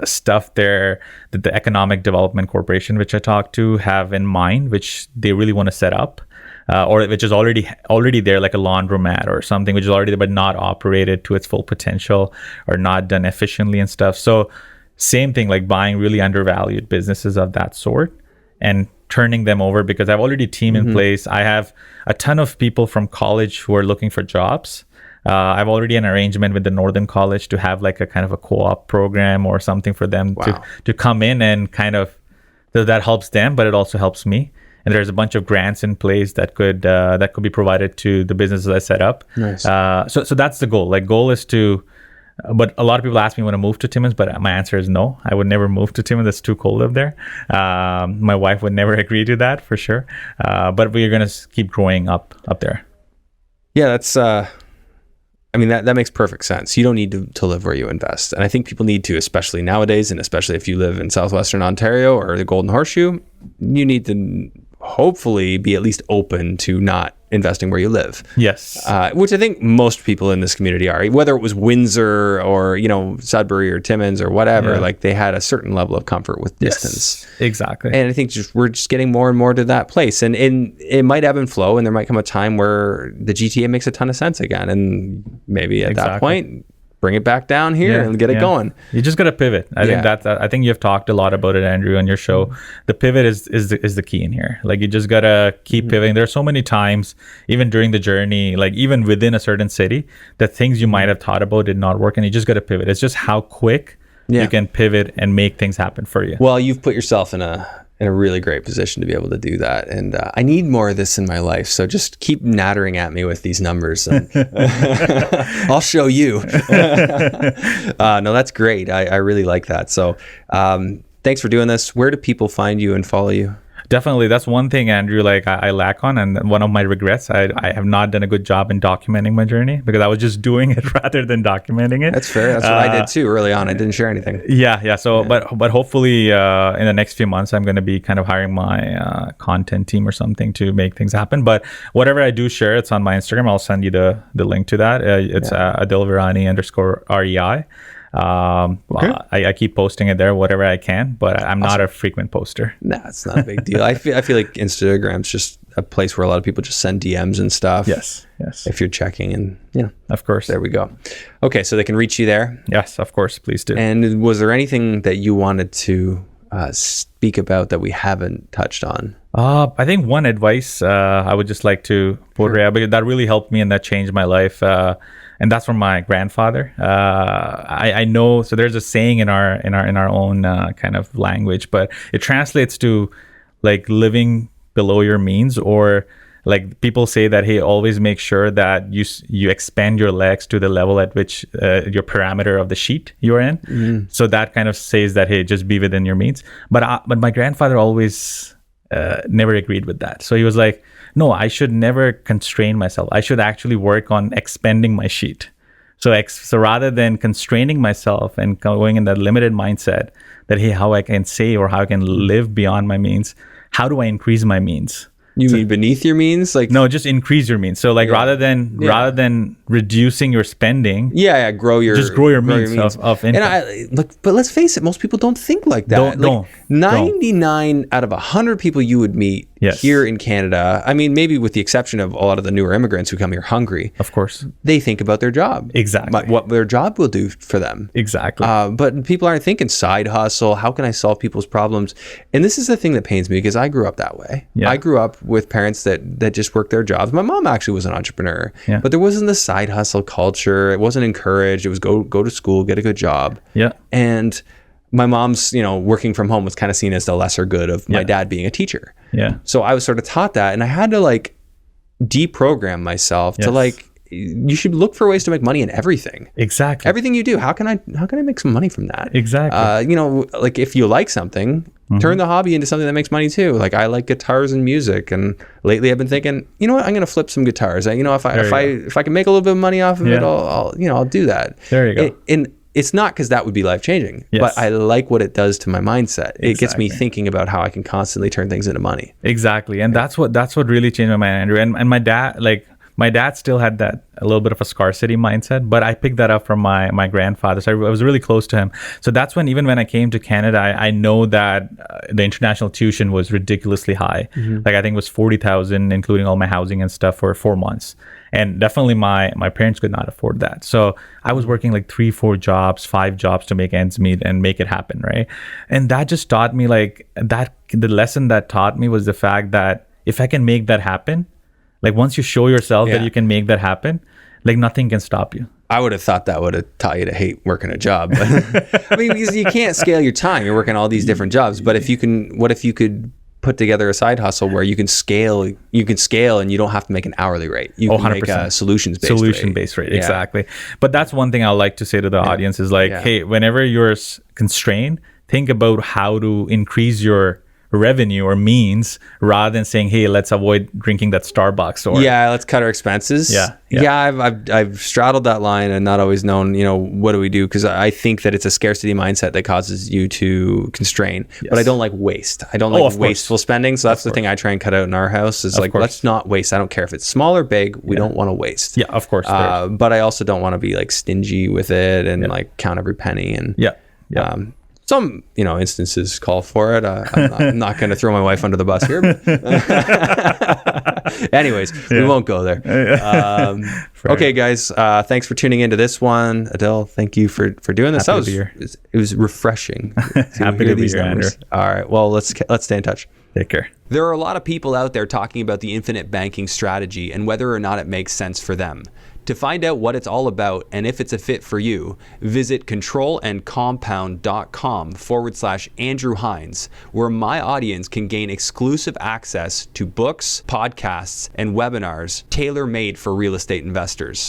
Speaker 2: stuff there that the Economic Development Corporation, which I talked to, have in mind, which they really want to set up. Or which is already there, like a laundromat or something, which is already there but not operated to its full potential or not done efficiently and stuff. So same thing, like buying really undervalued businesses of that sort and turning them over, because I've already a team in place. I have a ton of people from college who are looking for jobs. I've already an arrangement with the Northern College to have like a kind of a co-op program or something for them to come in and kind of, that helps them, but it also helps me. And there's a bunch of grants in place that could be provided to the businesses I set up.
Speaker 1: Nice.
Speaker 2: So that's the goal. Like goal is to, but a lot of people ask me when I move to Timmins, but my answer is no. I would never move to Timmins. It's too cold up there. My wife would never agree to that for sure. But we're going to keep growing up there.
Speaker 1: Yeah, that's, I mean, that makes perfect sense. You don't need to live where you invest. And I think people need to, especially nowadays, and especially if you live in Southwestern Ontario or the Golden Horseshoe, you need to hopefully be at least open to not investing where you live.
Speaker 2: Yes.
Speaker 1: Which I think most people in this community are, whether it was Windsor or, Sudbury or Timmins or whatever, like they had a certain level of comfort with distance.
Speaker 2: Yes, exactly.
Speaker 1: And I think we're just getting more and more to that place. And it might ebb and flow, and there might come a time where the GTA makes a ton of sense again. And maybe at that point, bring it back down here and get it going.
Speaker 2: You just got to pivot. I think you've talked a lot about it, Andrew, on your show. The pivot is the key in here. Like you just got to keep pivoting. There are so many times, even during the journey, like even within a certain city, that things you might have thought about did not work, and you just got to pivot. It's just how quick you can pivot and make things happen for you.
Speaker 1: Well, you've put yourself in a really great position to be able to do that. And I need more of this in my life. So just keep nattering at me with these numbers. And I'll show you. No, that's great. I really like that. So thanks for doing this. Where do people find you and follow you?
Speaker 2: Definitely. That's one thing, Andrew, like I lack on. And one of my regrets, I have not done a good job in documenting my journey because I was just doing it rather than documenting it.
Speaker 1: That's fair. That's what I did too early on. I didn't share anything.
Speaker 2: Yeah. So, but hopefully in the next few months, I'm going to be kind of hiring my content team or something to make things happen. But whatever I do share, it's on my Instagram. I'll send you the link to that. It's Adil Virani _REI. I keep posting it there, whatever I can, but I'm not a frequent poster.
Speaker 1: Nah, it's not a big deal. I feel like Instagram's just a place where a lot of people just send DMs and stuff.
Speaker 2: Yes.
Speaker 1: If you're checking, and
Speaker 2: of course,
Speaker 1: there we go. Okay, so they can reach you there.
Speaker 2: Yes, of course, please do.
Speaker 1: And was there anything that you wanted to speak about that we haven't touched on?
Speaker 2: I think one advice I would just like to put because that really helped me and that changed my life. And that's from my grandfather. I know. So there's a saying in our own kind of language, but it translates to like living below your means, or like people say that, hey, always make sure that you expand your legs to the level at which your parameter of the sheet you're in. Mm-hmm. So that kind of says that, hey, just be within your means. But my grandfather always never agreed with that. So he was like, no, I should never constrain myself. I should actually work on expanding my sheet. So rather than constraining myself and going in that limited mindset that, hey, how I can save or how I can live beyond my means, how do I increase my means?
Speaker 1: You mean beneath your means? Like
Speaker 2: no, just increase your means. So like rather than reducing your spending, grow your means of income.
Speaker 1: And but let's face it, most people don't think like that.
Speaker 2: Don't.
Speaker 1: 99 out of 100 people you would meet here in Canada, I mean, maybe with the exception of a lot of the newer immigrants who come here hungry,
Speaker 2: of course,
Speaker 1: they think about their job.
Speaker 2: Exactly.
Speaker 1: What their job will do for them.
Speaker 2: Exactly.
Speaker 1: But people aren't thinking side hustle. How can I solve people's problems? And this is the thing that pains me because I grew up that way. Yeah. I grew up with parents that just worked their jobs. My mom actually was an entrepreneur, but there wasn't the side hustle culture. It wasn't encouraged. It was go to school, get a good job.
Speaker 2: Yeah.
Speaker 1: And my mom's, working from home was kind of seen as the lesser good of my dad being a teacher.
Speaker 2: Yeah.
Speaker 1: So I was sort of taught that, and I had to like deprogram myself to like, you should look for ways to make money in everything.
Speaker 2: Exactly.
Speaker 1: Everything you do. How can I make some money from that?
Speaker 2: Exactly.
Speaker 1: Like if you like something, turn the hobby into something that makes money too. Like I like guitars and music, and lately I've been thinking, you know what, I'm going to flip some guitars. If I can make a little bit of money off of it, I'll do that.
Speaker 2: There you go.
Speaker 1: And it's not because that would be life changing, but I like what it does to my mindset. It gets me thinking about how I can constantly turn things into money.
Speaker 2: Exactly. And that's what really changed my mind, Andrew. And my dad still had that a little bit of a scarcity mindset, but I picked that up from my grandfather. So I was really close to him. So that's even when I came to Canada, I know that the international tuition was ridiculously high. Mm-hmm. Like I think it was $40,000, including all my housing and stuff, for 4 months. And definitely my parents could not afford that. So I was working like 3, 4 jobs, 5 jobs to make ends meet and make it happen, right? And that just taught me the lesson that taught me was the fact that if I can make that happen, like once you show yourself that you can make that happen, like nothing can stop you.
Speaker 1: I would have thought that would have taught you to hate working a job. But I mean, because you can't scale your time. You're working all these different jobs. But what if you could put together a side hustle where you can scale and you don't have to make an hourly rate. You can make a solution-based rate.
Speaker 2: Exactly. But that's one thing I like to say to the audience is like, hey, whenever you're constrained, think about how to increase your revenue or means, rather than saying, hey, let's avoid drinking that Starbucks, or
Speaker 1: yeah, let's cut our expenses. I've straddled that line and not always known, what do we do? Because I think that it's a scarcity mindset that causes you to constrain. But I don't like waste. I don't like wasteful spending. So that's the thing I try and cut out in our house is let's not waste. I don't care if it's small or big. We don't want to waste.
Speaker 2: Yeah, of course.
Speaker 1: But I also don't want to be like stingy with it and like count every penny. And some instances call for it. I'm not going to throw my wife under the bus here. Anyways, we won't go there. Okay, guys. Thanks for tuning into this one. Adil, thank you for doing this. It was refreshing.
Speaker 2: Happy to be here, Andrew.
Speaker 1: All right. Well, let's stay in touch.
Speaker 2: Take care.
Speaker 1: There are a lot of people out there talking about the infinite banking strategy and whether or not it makes sense for them. To find out what it's all about and if it's a fit for you, visit controlandcompound.com/Andrew Hines, where my audience can gain exclusive access to books, podcasts, and webinars tailor-made for real estate investors.